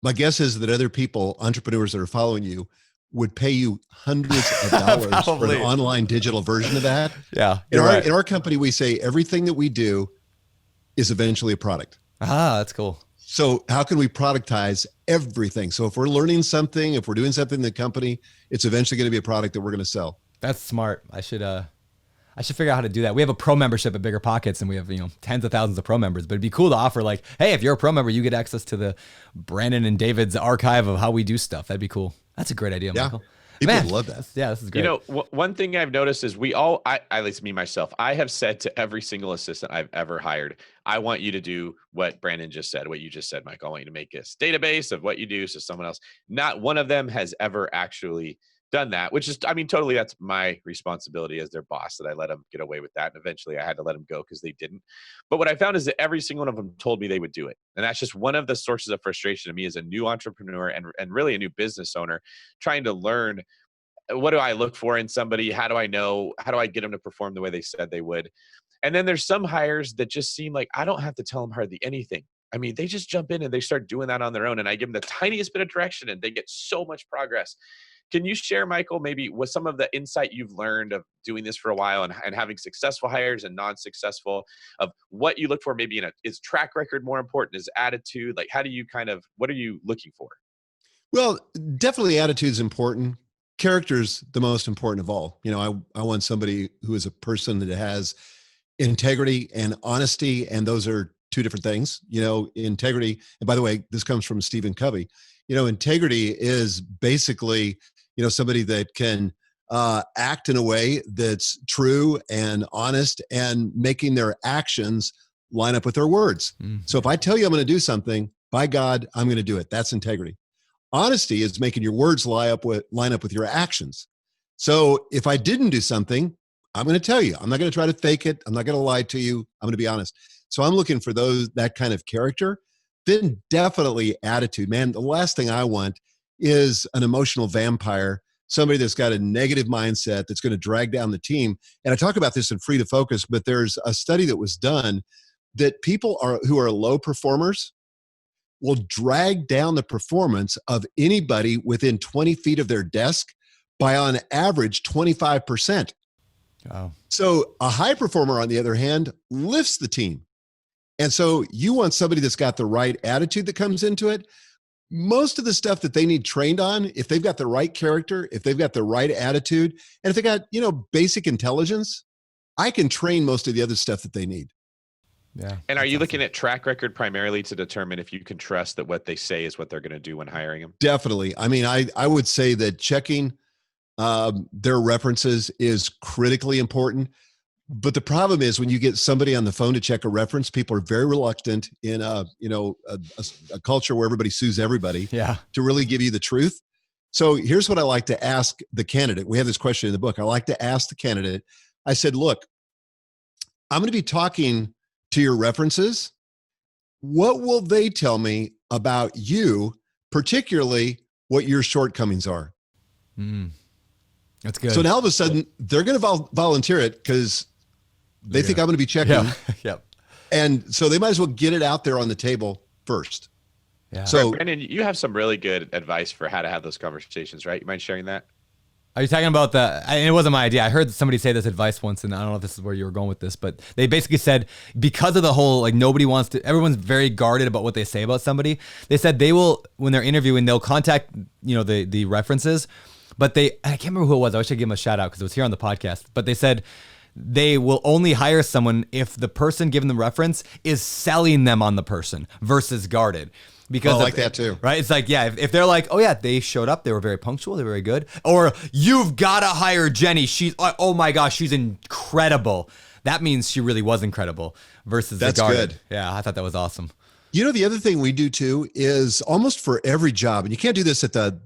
that other people, entrepreneurs that are following you, would pay you hundreds of dollars for an online digital version of that. Yeah. In our company, we say everything that we do is eventually a product. Ah, that's cool. So how can we productize everything? So if we're learning something, if we're doing something in the company, it's eventually going to be a product that we're going to sell. That's smart. I should figure out how to do that. We have a pro membership at BiggerPockets and we have, tens of thousands of pro members, but it'd be cool to offer like, hey, if you're a pro member, you get access to the Brandon and David's archive of how we do stuff. That'd be cool. That's a great idea, Michael. People would love that. Yeah, this is great. One thing I've noticed is at least me, myself, I have said to every single assistant I've ever hired, I want you to do what Brandon just said, what you just said, Michael. I want you to make this database of what you do so someone else, not one of them has ever actually done that, which is, totally that's my responsibility as their boss that I let them get away with that. And eventually I had to let them go because they didn't. But what I found is that every single one of them told me they would do it. And that's just one of the sources of frustration to me as a new entrepreneur and really a new business owner trying to learn, what do I look for in somebody? How do I know? How do I get them to perform the way they said they would? And then there's some hires that just seem like I don't have to tell them hardly anything. They just jump in and they start doing that on their own. And I give them the tiniest bit of direction and they get so much progress. Can you share, Michael, maybe with some of the insight you've learned of doing this for a while and having successful hires and non-successful, of what you look for? Maybe is track record more important? Is attitude? Like, how do you what are you looking for? Well, definitely attitude is important. Character's the most important of all. I want somebody who is a person that has integrity and honesty, and those are two different things. Integrity, and by the way, this comes from Stephen Covey. Integrity is basically, somebody that can act in a way that's true and honest and making their actions line up with their words. Mm-hmm. So if I tell you I'm going to do something, by God, I'm going to do it. That's integrity. Honesty is making your words line up with your actions. So if I didn't do something, I'm going to tell you. I'm not going to try to fake it. I'm not going to lie to you. I'm going to be honest. So I'm looking for that kind of character. Then definitely attitude, man. The last thing I want is an emotional vampire, somebody that's got a negative mindset that's going to drag down the team. And I talk about this in Free to Focus, but there's a study that was done that people who are low performers will drag down the performance of anybody within 20 feet of their desk by on average 25%. Wow. So a high performer, on the other hand, lifts the team. And so you want somebody that's got the right attitude that comes into it. Most of the stuff that they need trained on, if they've got the right character, if they've got the right attitude, and if they got, basic intelligence, I can train most of the other stuff that they need. Yeah. And are you looking at track record primarily to determine if you can trust that what they say is what they're going to do when hiring them? Definitely. I would say that checking their references is critically important. But the problem is when you get somebody on the phone to check a reference, people are very reluctant in a culture where everybody sues everybody to really give you the truth. So here's what I like to ask the candidate. We have this question in the book. I like to ask the candidate, I said, look, I'm going to be talking to your references. What will they tell me about you, particularly what your shortcomings are? That's good. So now all of a sudden they're going to volunteer it because they think I'm going to be checking. Yeah. Yep. And so they might as well get it out there on the table first. Yeah. So Brandon, you have some really good advice for how to have those conversations, right? You mind sharing that? Are you talking about it wasn't my idea. I heard somebody say this advice once, and I don't know if this is where you were going with this, but they basically said, because of the whole, everyone's very guarded about what they say about somebody. They said they will, when they're interviewing, they'll contact, the references, but I can't remember who it was. I wish I'd give them a shout out because it was here on the podcast, but they said they will only hire someone if the person giving the reference is selling them on the person versus guarded. Because I like that too. Right? It's like, yeah, if they're like, oh yeah, they showed up, they were very punctual, they were very good. Or you've got to hire Jenny. Oh my gosh, she's incredible. that means she really was incredible versus That's the garden. good. Yeah, I thought that was awesome. The other thing we do too is almost for every job, and you can't do this at the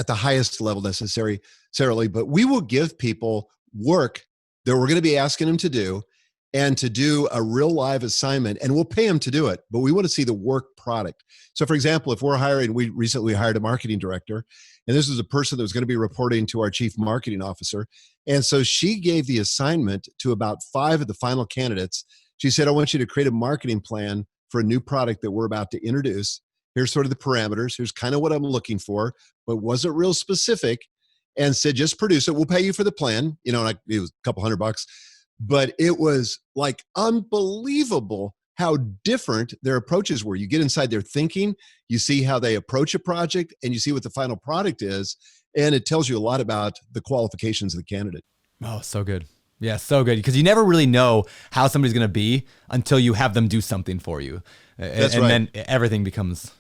highest level necessarily, but we will give people work that we're going to be asking them to do, and to do a real live assignment, and we'll pay them to do it, but we want to see the work product. So for example, if we recently hired a marketing director, and this was a person that was going to be reporting to our chief marketing officer. And so she gave the assignment to about 5 of the final candidates. She said, I want you to create a marketing plan for a new product that we're about to introduce. Here's sort of the parameters. Here's kind of what I'm looking for, but wasn't real specific, and said, just produce it. We'll pay you for the plan. It was a couple $100, but it was like unbelievable how different their approaches were. You get inside their thinking, you see how they approach a project, and you see what the final product is. And it tells you a lot about the qualifications of the candidate. Oh, so good. Yeah, so good. Because you never really know how somebody's going to be until you have them do something for you. That's and right. then everything becomes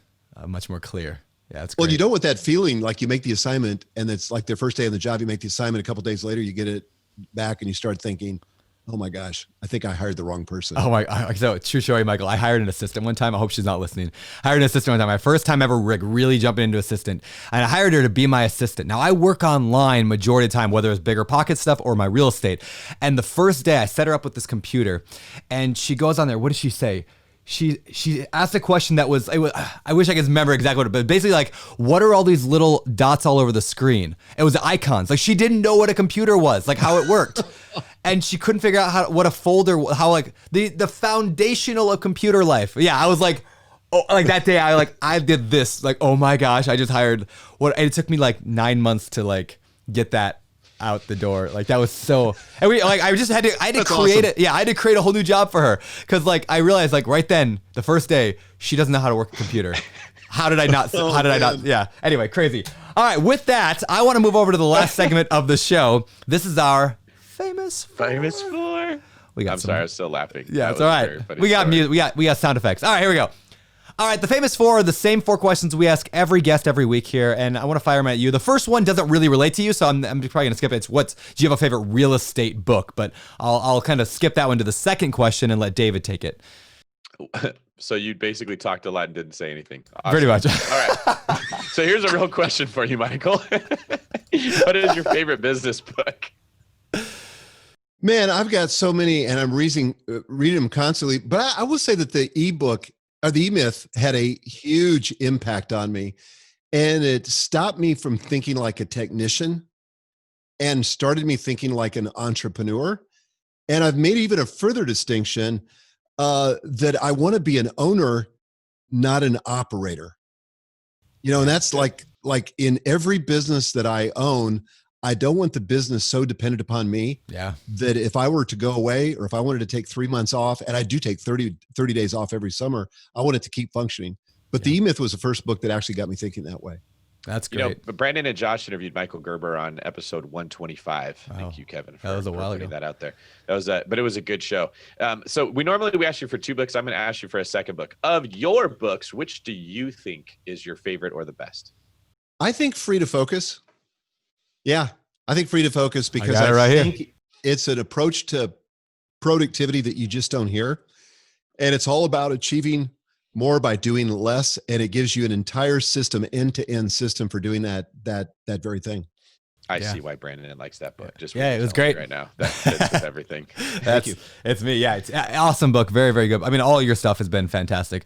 much more clear. Yeah, that's great. Well, you don't want that feeling like you make the assignment and it's like their first day on the job, you make the assignment, a couple of days later, you get it back and you start thinking, oh my gosh, I think I hired the wrong person. Oh my, so true story, Michael. I hired an assistant one time. I hope she's not listening. I hired an assistant one time. My first time ever really jumping into assistant. And I hired her to be my assistant. Now I work online majority of the time, whether it's BiggerPockets stuff or my real estate. And the first day I set her up with this computer and she goes on there. What did she say? She asked a question that was, I wish I could remember exactly what it, but basically like, what are all these little dots all over the screen? It was icons. Like she didn't know what a computer was, like how it worked. And she couldn't figure out what a folder, how like the foundational of computer life. Yeah, I was like, oh, like that day I did this, like, oh my gosh, I just hired and it took me like 9 months to like get that out the door. Like that was so, and I had to That's create awesome. it. Yeah, I had to create a whole new job for her because like I realized like right then the first day she doesn't know how to work a computer. How did I not? Yeah. Anyway, crazy. All right. With that, I want to move over to the last segment of the show. This is our famous four. I'm sorry, I was still laughing. Yeah, That it's was all a right. very funny We got story. music. We got sound effects. All right, here we go. All right, the famous four are the same 4 questions we ask every guest every week here, and I want to fire them at you. The first one doesn't really relate to you, so I'm probably going to skip it. It's do you have a favorite real estate book? But I'll kind of skip that one to the second question and let David take it. So you basically talked a lot and didn't say anything. Pretty much. All right. So here's a real question for you, Michael. What is your favorite business book? Man, I've got so many, and I'm reading them constantly. But I will say that the ebook or the E-Myth had a huge impact on me, and it stopped me from thinking like a technician and started me thinking like an entrepreneur. And I've made even a further distinction that I want to be an owner, not an operator. And that's like in every business that I own, I don't want the business so dependent upon me that if I were to go away or if I wanted to take 3 months off, and I do take 30 days off every summer, I want it to keep functioning. But the E-Myth was the first book that actually got me thinking that way. That's great. But Brandon and Josh interviewed Michael Gerber on episode 125. Thank you, Kevin, for, that was a while putting ago. that out there. But it was a good show. So we ask you for 2 books. I'm going to ask you for a second book. Of your books, which do you think is your favorite or the best? I think Free to Focus. Yeah, I think Free to Focus because got it right think here. It's an approach to productivity that you just don't hear. And it's all about achieving more by doing less. And it gives you an entire system, end-to-end system for doing that very thing. I see why Brandon likes that book. Just it was great right now. That fits with everything. Thank you. It's me. Yeah, it's an awesome book. Very, very good. I mean, all your stuff has been fantastic.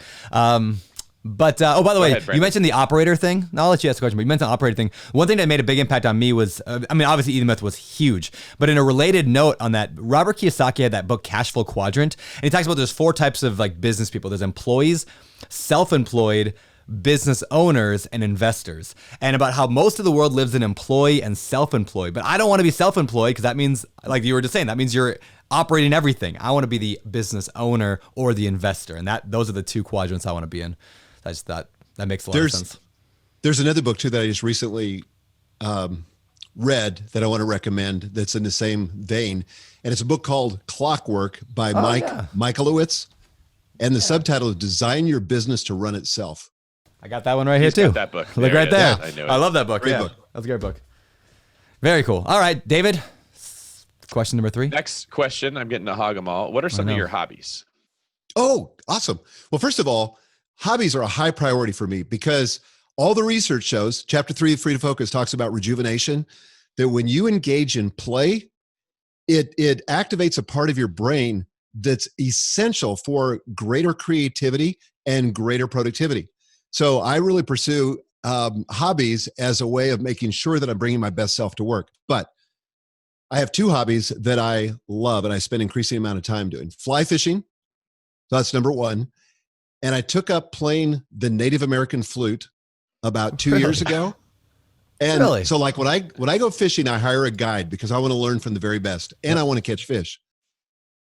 But by the way, ahead, you mentioned the operator thing. Now I'll let you ask a question, but you mentioned the operator thing. One thing that made a big impact on me was, obviously E-Myth was huge, but in a related note on that, Robert Kiyosaki had that book Cash Flow Quadrant, and he talks about there's 4 types of like business people. There's employees, self-employed, business owners, and investors, and about how most of the world lives in employee and self-employed. But I don't want to be self-employed because that means, like you were just saying, that means you're operating everything. I want to be the business owner or the investor, and those are the 2 quadrants I want to be in. I just thought that makes a lot of sense. There's another book too that I just recently read that I want to recommend that's in the same vein. And it's a book called Clockwork by Michael Hyatt. And the subtitle is Design Your Business to Run Itself. I got that one right here too. That book. Look right there. I know it. I love that book. Great book. That's a great book. Very cool. All right, David, Question number 3. Next question. I'm getting to hog them all. What are some of your hobbies? Oh, awesome. Well, first of all, hobbies are a high priority for me because all the research shows, chapter 3 of Free to Focus talks about rejuvenation, that when you engage in play, it activates a part of your brain that's essential for greater creativity and greater productivity. So I really pursue hobbies as a way of making sure that I'm bringing my best self to work. But I have 2 hobbies that I love and I spend increasing amount of time doing. Fly fishing, so that's number 1. And I took up playing the Native American flute about 2 years ago. And so like when I go fishing, I hire a guide because I want to learn from the very best and I want to catch fish.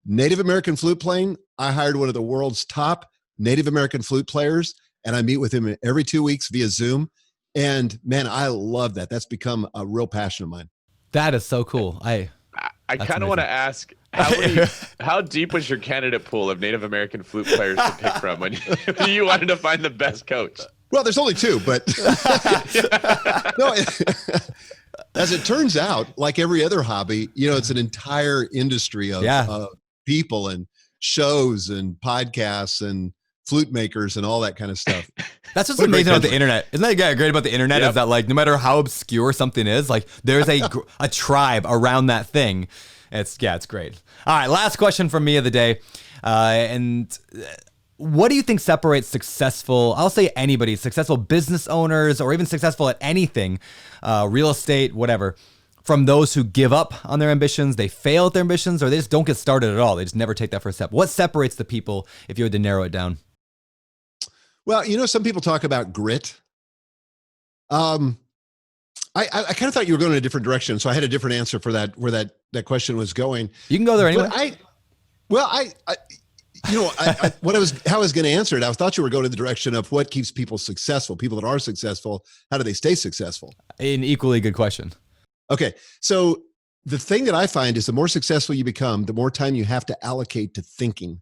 Native American flute playing, I hired one of the world's top Native American flute players and I meet with him every 2 weeks via Zoom. And man, I love that. That's become a real passion of mine. That is so cool. I kind of want to ask, how deep was your candidate pool of Native American flute players to pick from when you wanted to find the best coach? Well, there's only 2, but no, as it turns out, like every other hobby, it's an entire industry of people and shows and podcasts and flute makers and all that kind of stuff. That's what's amazing about the internet. Isn't that great about the internet? Is that like no matter how obscure something is, like there's a tribe around that thing. It's great. All right, last question from me of the day, and what do you think separates successful? I'll say anybody, successful business owners, or even successful at anything, real estate, whatever, from those who give up on their ambitions, they fail at their ambitions, or they just don't get started at all. They just never take that first step. What separates the people if you had to narrow it down? Well, some people talk about grit. I kind of thought you were going in a different direction, so I had a different answer for that, where that question was going. You can go there anyway. How I was going to answer it, I thought you were going in the direction of what keeps people successful, people that are successful, how do they stay successful? An equally good question. Okay. So the thing that I find is the more successful you become, the more time you have to allocate to thinking.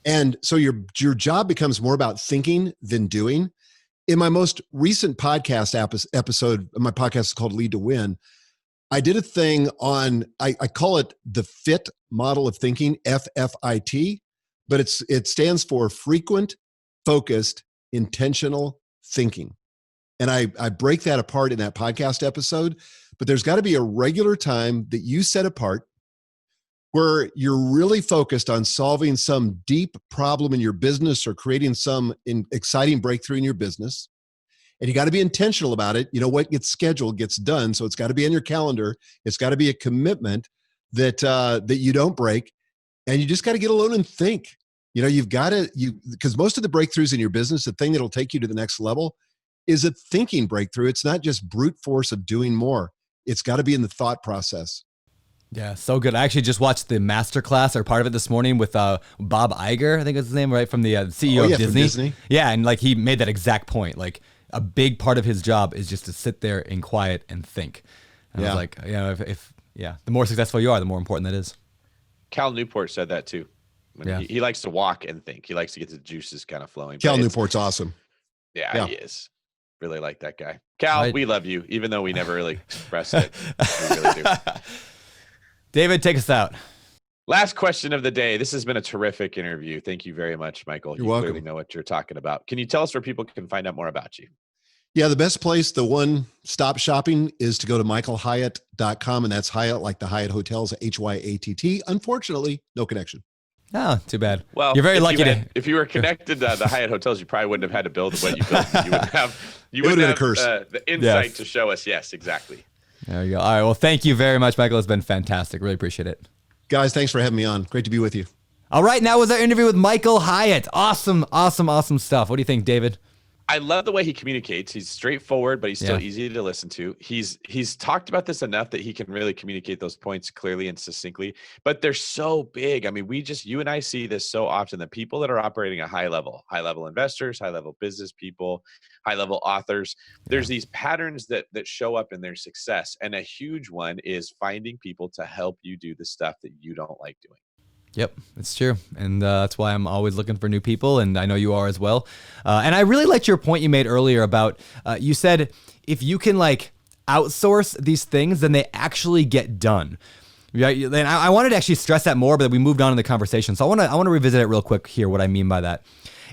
And so your job becomes more about thinking than doing. In my most recent podcast episode, my podcast is called Lead to Win. I did a thing on, I call it the FIT model of thinking, FFIT, but it stands for frequent, focused, intentional thinking. And I break that apart in that podcast episode, but there's got to be a regular time that you set apart where you're really focused on solving some deep problem in your business or creating some exciting breakthrough in your business. And you got to be intentional about it. What gets scheduled gets done. So it's got to be on your calendar. It's got to be a commitment that you don't break. And you just got to get alone and think. Because most of the breakthroughs in your business, the thing that'll take you to the next level is a thinking breakthrough. It's not just brute force of doing more. It's got to be in the thought process. Yeah, so good. I actually just watched the masterclass or part of it this morning with Bob Iger, I think is his name, right? From the CEO of Disney. Yeah, and like he made that exact point. Like a big part of his job is just to sit there in quiet and think. And I was like, if the more successful you are, the more important that is. Cal Newport said that too. He likes to walk and think. He likes to get the juices kind of flowing. Cal Newport's awesome. Yeah, he is. Really like that guy. Cal, we love you, even though we never really express it. We really do. David, take us out. Last question of the day. This has been a terrific interview. Thank you very much, Michael. You're welcome. Clearly know what you're talking about. Can you tell us where people can find out more about you? Yeah, the best place, the one-stop shopping, is to go to michaelhyatt.com, and that's Hyatt, like the Hyatt Hotels, Hyatt. Unfortunately, no connection. Oh, too bad. Well, you're very lucky if you were connected to the Hyatt Hotels, you probably wouldn't have had to build what you built. You wouldn't have the insight to show us. Yes, exactly. There you go. All right. Well, thank you very much, Michael. It's been fantastic. Really appreciate it. Guys, thanks for having me on. Great to be with you. All right. Now was our interview with Michael Hyatt. Awesome stuff. What do you think, David? I love the way he communicates. He's straightforward, but he's still easy to listen to. He's talked about this enough that he can really communicate those points clearly and succinctly, but they're so big. I mean, you and I see this so often, that people that are operating at high level investors, high level business people, high level authors, there's these patterns that show up in their success. And a huge one is finding people to help you do the stuff that you don't like doing. Yep, it's true. And that's why I'm always looking for new people. And I know you are as well. And I really liked your point you made earlier about, you said, if you can like outsource these things, then they actually get done. Yeah, and I wanted to actually stress that more, but we moved on in the conversation. So I want to revisit it real quick here. What I mean by that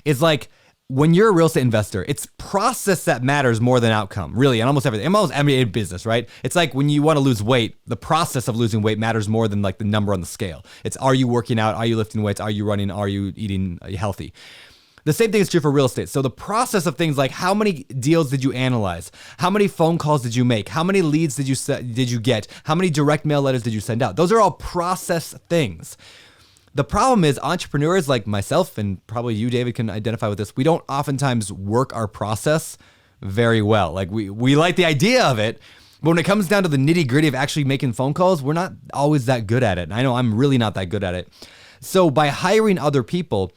is like when you're a real estate investor, it's process that matters more than outcome, really, and almost everything. Almost every business, right? It's like when you want to lose weight, the process of losing weight matters more than like the number on the scale. It's are you working out? Are you lifting weights? Are you running? Are you eating healthy? The same thing is true for real estate. So the process of things like how many deals did you analyze? How many phone calls did you make? How many leads did you get? How many direct mail letters did you send out? Those are all process things. The problem is entrepreneurs like myself, and probably you, David, can identify with this. We don't oftentimes work our process very well. Like we like the idea of it, but when it comes down to the nitty gritty of actually making phone calls, we're not always that good at it. And I know I'm really not that good at it. So by hiring other people,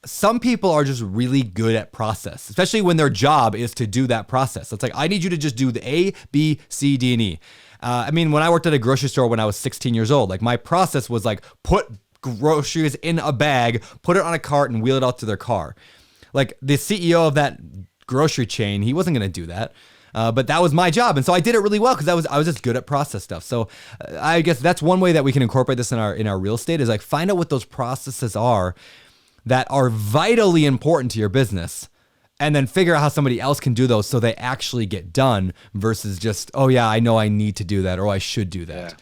some people are just really good at process, especially when their job is to do that process. It's like, I need you to just do the A, B, C, D, and E. I mean, when I worked at a grocery store when I was 16 years old, like my process was like put groceries in a bag, put it on a cart, and wheel it out to their car. Like the CEO of that grocery chain, he wasn't going to do that. But that was my job. And so I did it really well because I was just good at process stuff. So I guess that's one way that we can incorporate this in our real estate is like find out what those processes are that are vitally important to your business, and then figure out how somebody else can do those so they actually get done versus just, oh yeah, I know I need to do that or I should do that.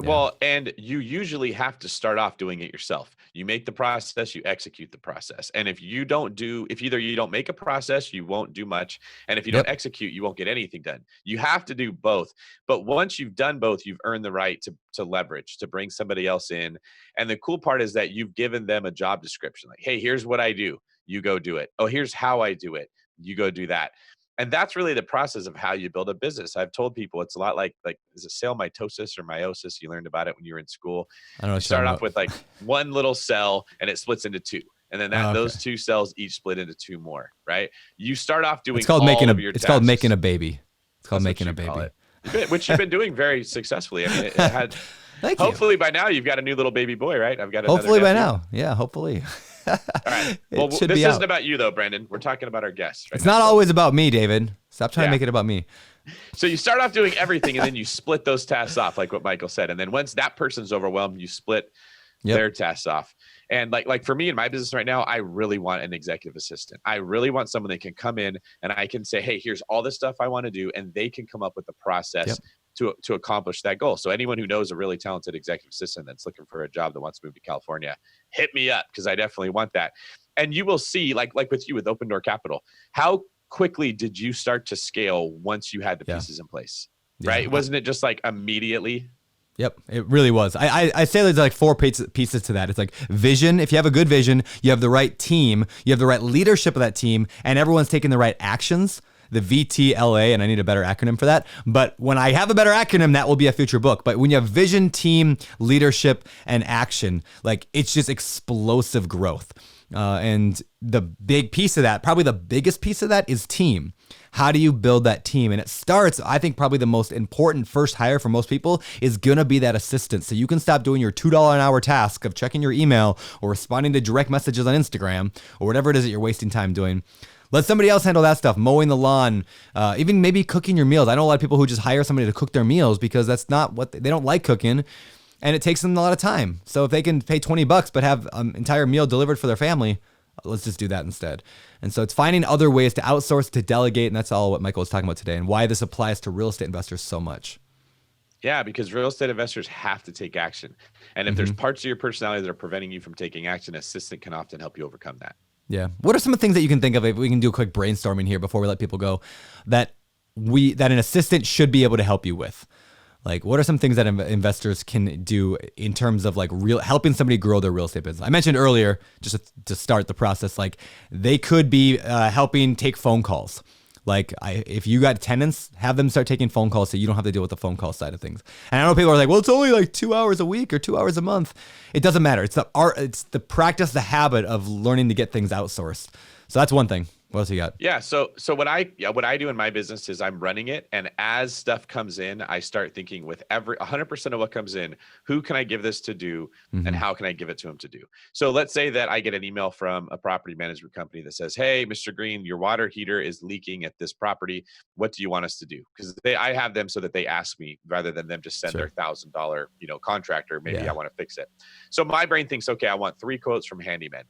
Yeah. Well, and you usually have to start off doing it yourself. You make the process, you execute the process. And if either you don't make a process, you won't do much. And if you don't execute, you won't get anything done. You have to do both. But once you've done both, you've earned the right to leverage, to bring somebody else in. And the cool part is that you've given them a job description. Like, hey, here's what I do. You go do it. Oh, here's how I do it. You go do that. And that's really the process of how you build a business. I've told people it's a lot like is it cell mitosis or meiosis? You learned about it when you were in school. I don't know. You start off with like one little cell and it splits into two. And then those two cells each split into two more, right? You start off doing it's called all making of your It's tasks. called making a baby. It's called That's making a baby. Which you've been doing very successfully. I mean, it had Thank hopefully by now you've got a new little baby boy, right? I've got another hopefully by nephew. now. Yeah, hopefully. All right. Well, this isn't about you though, Brandon. We're talking about our guests. Right it's not always about me, David. Stop trying to make it about me. So you start off doing everything and then you split those tasks off, like what Michael said. And then once that person's overwhelmed, you split their tasks off. And like for me in my business right now, I really want an executive assistant. I really want someone that can come in and I can say, hey, here's all the stuff I want to do. And they can come up with the process to accomplish that goal. So anyone who knows a really talented executive assistant that's looking for a job that wants to move to California, hit me up because I definitely want that. And you will see, like with you with Open Door Capital, how quickly did you start to scale once you had the pieces in place, right? Wasn't it just like immediately? Yep, it really was. I say there's like four pieces to that. It's like vision. If you have a good vision, you have the right team, you have the right leadership of that team, and everyone's taking the right actions. The VTLA, and I need a better acronym for that. But when I have a better acronym, that will be a future book. But when you have vision, team, leadership, and action, like it's just explosive growth. And the big piece of that, probably the biggest piece of that is team. How do you build that team? And it starts, I think probably the most important first hire for most people is going to be that assistant. So you can stop doing your $2 an hour task of checking your email or responding to direct messages on Instagram or whatever it is that you're wasting time doing. Let somebody else handle that stuff, mowing the lawn, even maybe cooking your meals. I know a lot of people who just hire somebody to cook their meals because that's not what they don't like cooking. And it takes them a lot of time. So if they can pay $20 but have an entire meal delivered for their family, let's just do that instead. And so it's finding other ways to outsource, to delegate, and that's all what Michael was talking about today and why this applies to real estate investors so much. Yeah, because real estate investors have to take action. And if there's parts of your personality that are preventing you from taking action, an assistant can often help you overcome that. Yeah. What are some of the things that you can think of if we can do a quick brainstorming here before we let people go that an assistant should be able to help you with? Like, what are some things that investors can do in terms of like helping somebody grow their real estate business? I mentioned earlier, just to start the process, like they could be helping take phone calls. Like if you got tenants, have them start taking phone calls so you don't have to deal with the phone call side of things. And I know people are like, well, it's only like 2 hours a week or 2 hours a month. It doesn't matter. It's the art, it's the practice, the habit of learning to get things outsourced. So that's one thing. What else you got? Yeah. So what I do in my business is I'm running it. And as stuff comes in, I start thinking with 100% of what comes in, who can I give this to do and how can I give it to him to do? So let's say that I get an email from a property management company that says, hey, Mr. Green, your water heater is leaking at this property. What do you want us to do? Because I have them so that they ask me rather than them just send their $1,000, contractor. Maybe I want to fix it. So my brain thinks, okay, I want 3 quotes from handymen.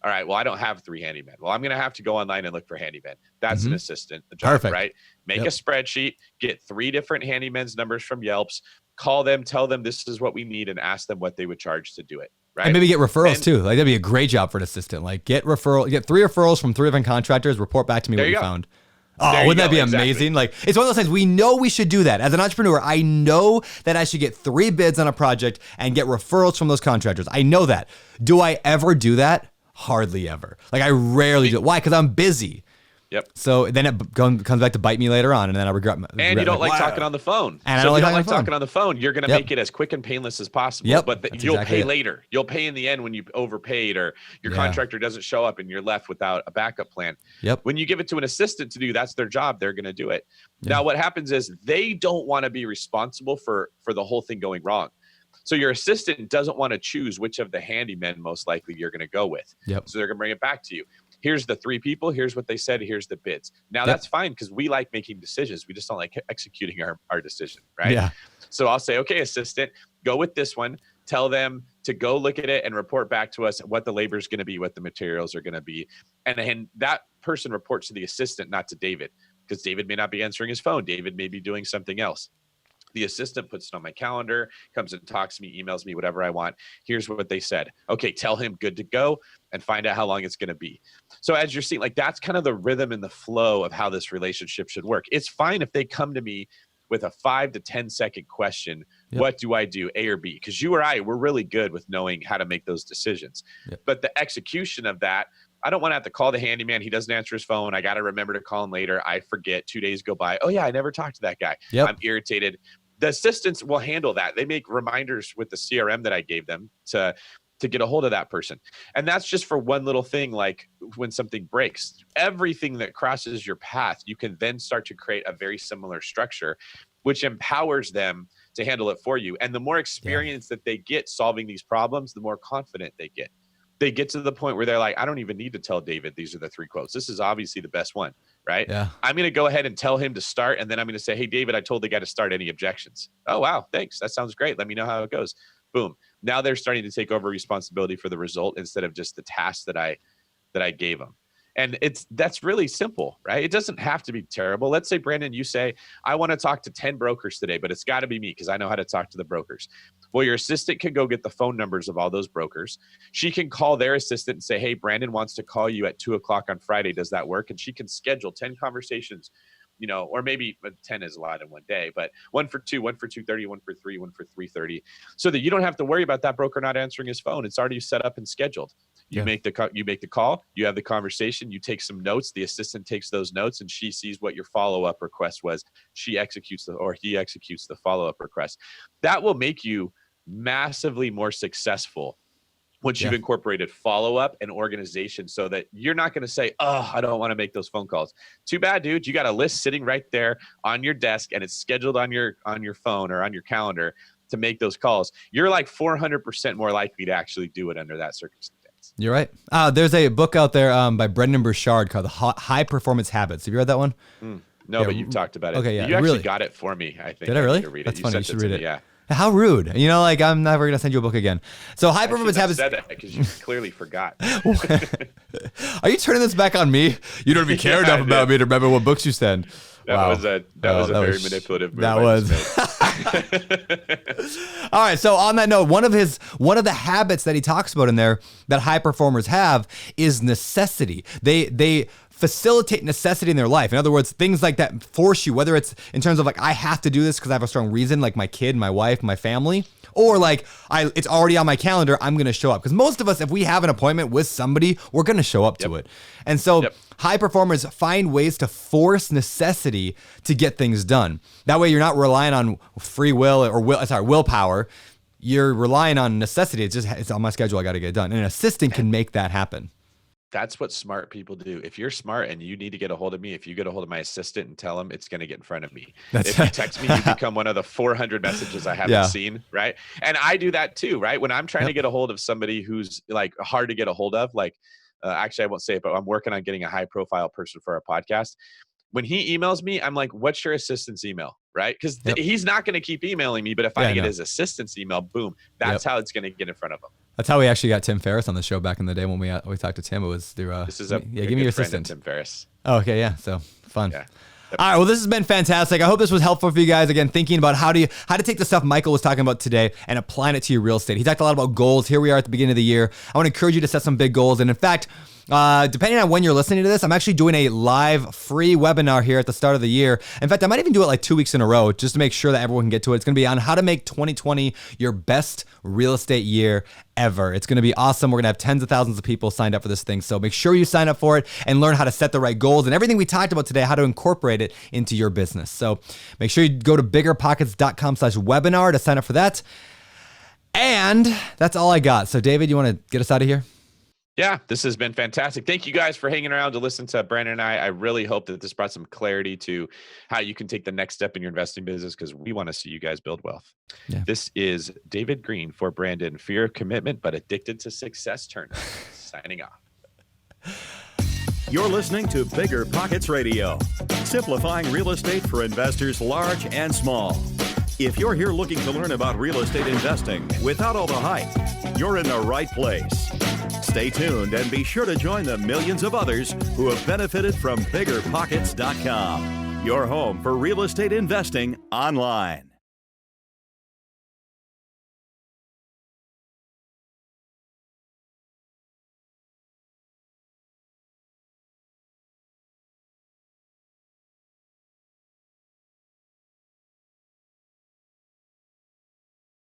All right, well, I don't have 3 handymen. Well, I'm going to have to go online and look for handymen. That's an assistant job, Perfect. right? Make a spreadsheet, get 3 different handymen's numbers from Yelps, call them, tell them this is what we need, and ask them what they would charge to do it, right? And maybe get referrals too. Like that'd be a great job for an assistant. Like get 3 referrals from 3 different contractors, report back to me what you found. Oh, wouldn't that be amazing? Like, it's one of those things we know we should do that. As an entrepreneur, I know that I should get 3 bids on a project and get referrals from those contractors. I know that. Do I ever do that? Hardly ever. Like I rarely do it. Why? Because I'm busy. Yep. So then it comes back to bite me later on, and then I regret. And you don't like talking on the phone. And so I if don't you don't like talking talking on the phone, you're going to make it as quick and painless as possible. But you'll pay later. You'll pay in the end when you overpaid or your contractor doesn't show up and you're left without a backup plan. Yep. When you give it to an assistant to do, that's their job. They're going to do it. Now, what happens is they don't want to be responsible for the whole thing going wrong. So your assistant doesn't want to choose which of the handymen most likely you're going to go with. Yep. So they're going to bring it back to you. Here's the 3 people. Here's what they said. Here's the bids. Now that's fine because we like making decisions. We just don't like executing our decision, right? Yeah. So I'll say, okay, assistant, go with this one. Tell them to go look at it and report back to us what the labor is going to be, what the materials are going to be. And that person reports to the assistant, not to David, because David may not be answering his phone. David may be doing something else. The assistant puts it on my calendar, comes and talks to me, emails me, whatever I want. Here's what they said. Okay, tell him good to go and find out how long it's going to be. So as you're seeing, like that's kind of the rhythm and the flow of how this relationship should work. It's fine if they come to me with a 5 to 10 second question. What do I do, A or B? Because you or I, we're really good with knowing how to make those decisions. But the execution of that, I don't want to have to call the handyman. He doesn't answer his phone. I got to remember to call him later. I forget. 2 days go by. Oh yeah, I never talked to that guy. I'm irritated. The assistants will handle that. They make reminders with the CRM that I gave them to get a hold of that person. And that's just for one little thing, like when something breaks. Everything that crosses your path, you can then start to create a very similar structure, which empowers them to handle it for you. And the more experience that they get solving these problems, the more confident they get. They get to the point where they're like, I don't even need to tell David these are the 3 quotes. This is obviously the best one, right? Yeah. I'm going to go ahead and tell him to start, and then I'm going to say, hey, David, I told the guy to start. Any objections? Oh, wow, thanks. That sounds great. Let me know how it goes. Boom. Now they're starting to take over responsibility for the result instead of just the task that I gave them. And that's really simple, right? It doesn't have to be terrible. Let's say, Brandon, you say, I want to talk to 10 brokers today, but it's got to be me because I know how to talk to the brokers. Well, your assistant can go get the phone numbers of all those brokers. She can call their assistant and say, hey, Brandon wants to call you at 2:00 on Friday. Does that work? And she can schedule 10 conversations, or maybe 10 is a lot in one day, but 1 for 2, 1 for 2:30, 1 for 3, 1 for 3:30, so that you don't have to worry about that broker not answering his phone. It's already set up and scheduled. You make the call, you have the conversation, you take some notes, the assistant takes those notes, and she sees what your follow-up request was. He executes the follow-up request. That will make you massively more successful once you've incorporated follow-up and organization, so that you're not going to say, oh, I don't want to make those phone calls. Too bad, dude. You got a list sitting right there on your desk, and it's scheduled on your phone or on your calendar to make those calls. You're like 400% more likely to actually do it under that circumstance. You're right. There's a book out there by Brendan Burchard called The High Performance Habits. Have you read that one? No, but you've talked about it. Okay, yeah. You actually got it for me, I think. Did I really? Read That's it. funny. You should read it. Yeah. How rude. I'm never going to send you a book again. So High Performance Habits. I said that because you clearly forgot. Are you turning this back on me? You don't even care enough about me to remember what books you send. That was a very manipulative move. That was. All right. So on that note, one of the habits that he talks about in there that high performers have is necessity. They facilitate necessity in their life. In other words, things like that force you, whether it's in terms of like, I have to do this because I have a strong reason, like my kid, my wife, my family, or like it's already on my calendar, I'm going to show up. Because most of us, if we have an appointment with somebody, we're going to show up to it. And so high performers find ways to force necessity to get things done. That way you're not relying on free will or willpower. You're relying on necessity. It's on my schedule. I got to get it done. And an assistant can make that happen. That's what smart people do. If you're smart and you need to get a hold of me, if you get a hold of my assistant and tell him, it's going to get in front of me. If you text me, you become one of the 400 messages I haven't seen, right? And I do that too, right? When I'm trying to get a hold of somebody who's like hard to get a hold of, like actually I won't say it, but I'm working on getting a high profile person for our podcast. When he emails me, I'm like, what's your assistant's email, right? Because he's not going to keep emailing me, but if I get his assistant's email, boom, that's how it's going to get in front of him. That's how we actually got Tim Ferriss on the show back in the day when we talked to Tim. It was through this is give me your assistant, Tim Ferriss. Oh, okay, yeah, so fun. Yeah. All right, well, this has been fantastic. I hope this was helpful for you guys. Again, thinking about how to take the stuff Michael was talking about today and applying it to your real estate. He talked a lot about goals. Here we are at the beginning of the year. I want to encourage you to set some big goals. And in fact, depending on when you're listening to this, I'm actually doing a live free webinar here at the start of the year. In fact, I might even do it like 2 weeks in a row just to make sure that everyone can get to it. It's going to be on how to make 2020 your best real estate year ever. It's going to be awesome. We're going to have tens of thousands of people signed up for this thing. So make sure you sign up for it and learn how to set the right goals and everything we talked about today, how to incorporate it into your business. So make sure you go to biggerpockets.com/webinar to sign up for that. And that's all I got. So David, you want to get us out of here? Yeah, this has been fantastic. Thank you guys for hanging around to listen to Brandon and I. I really hope that this brought some clarity to how you can take the next step in your investing business because we want to see you guys build wealth. Yeah. This is David Green for Brandon. Fear of commitment, but addicted to success turner. Signing off. You're listening to Bigger Pockets Radio, simplifying real estate for investors large and small. If you're here looking to learn about real estate investing without all the hype, you're in the right place. Stay tuned and be sure to join the millions of others who have benefited from BiggerPockets.com, your home for real estate investing online.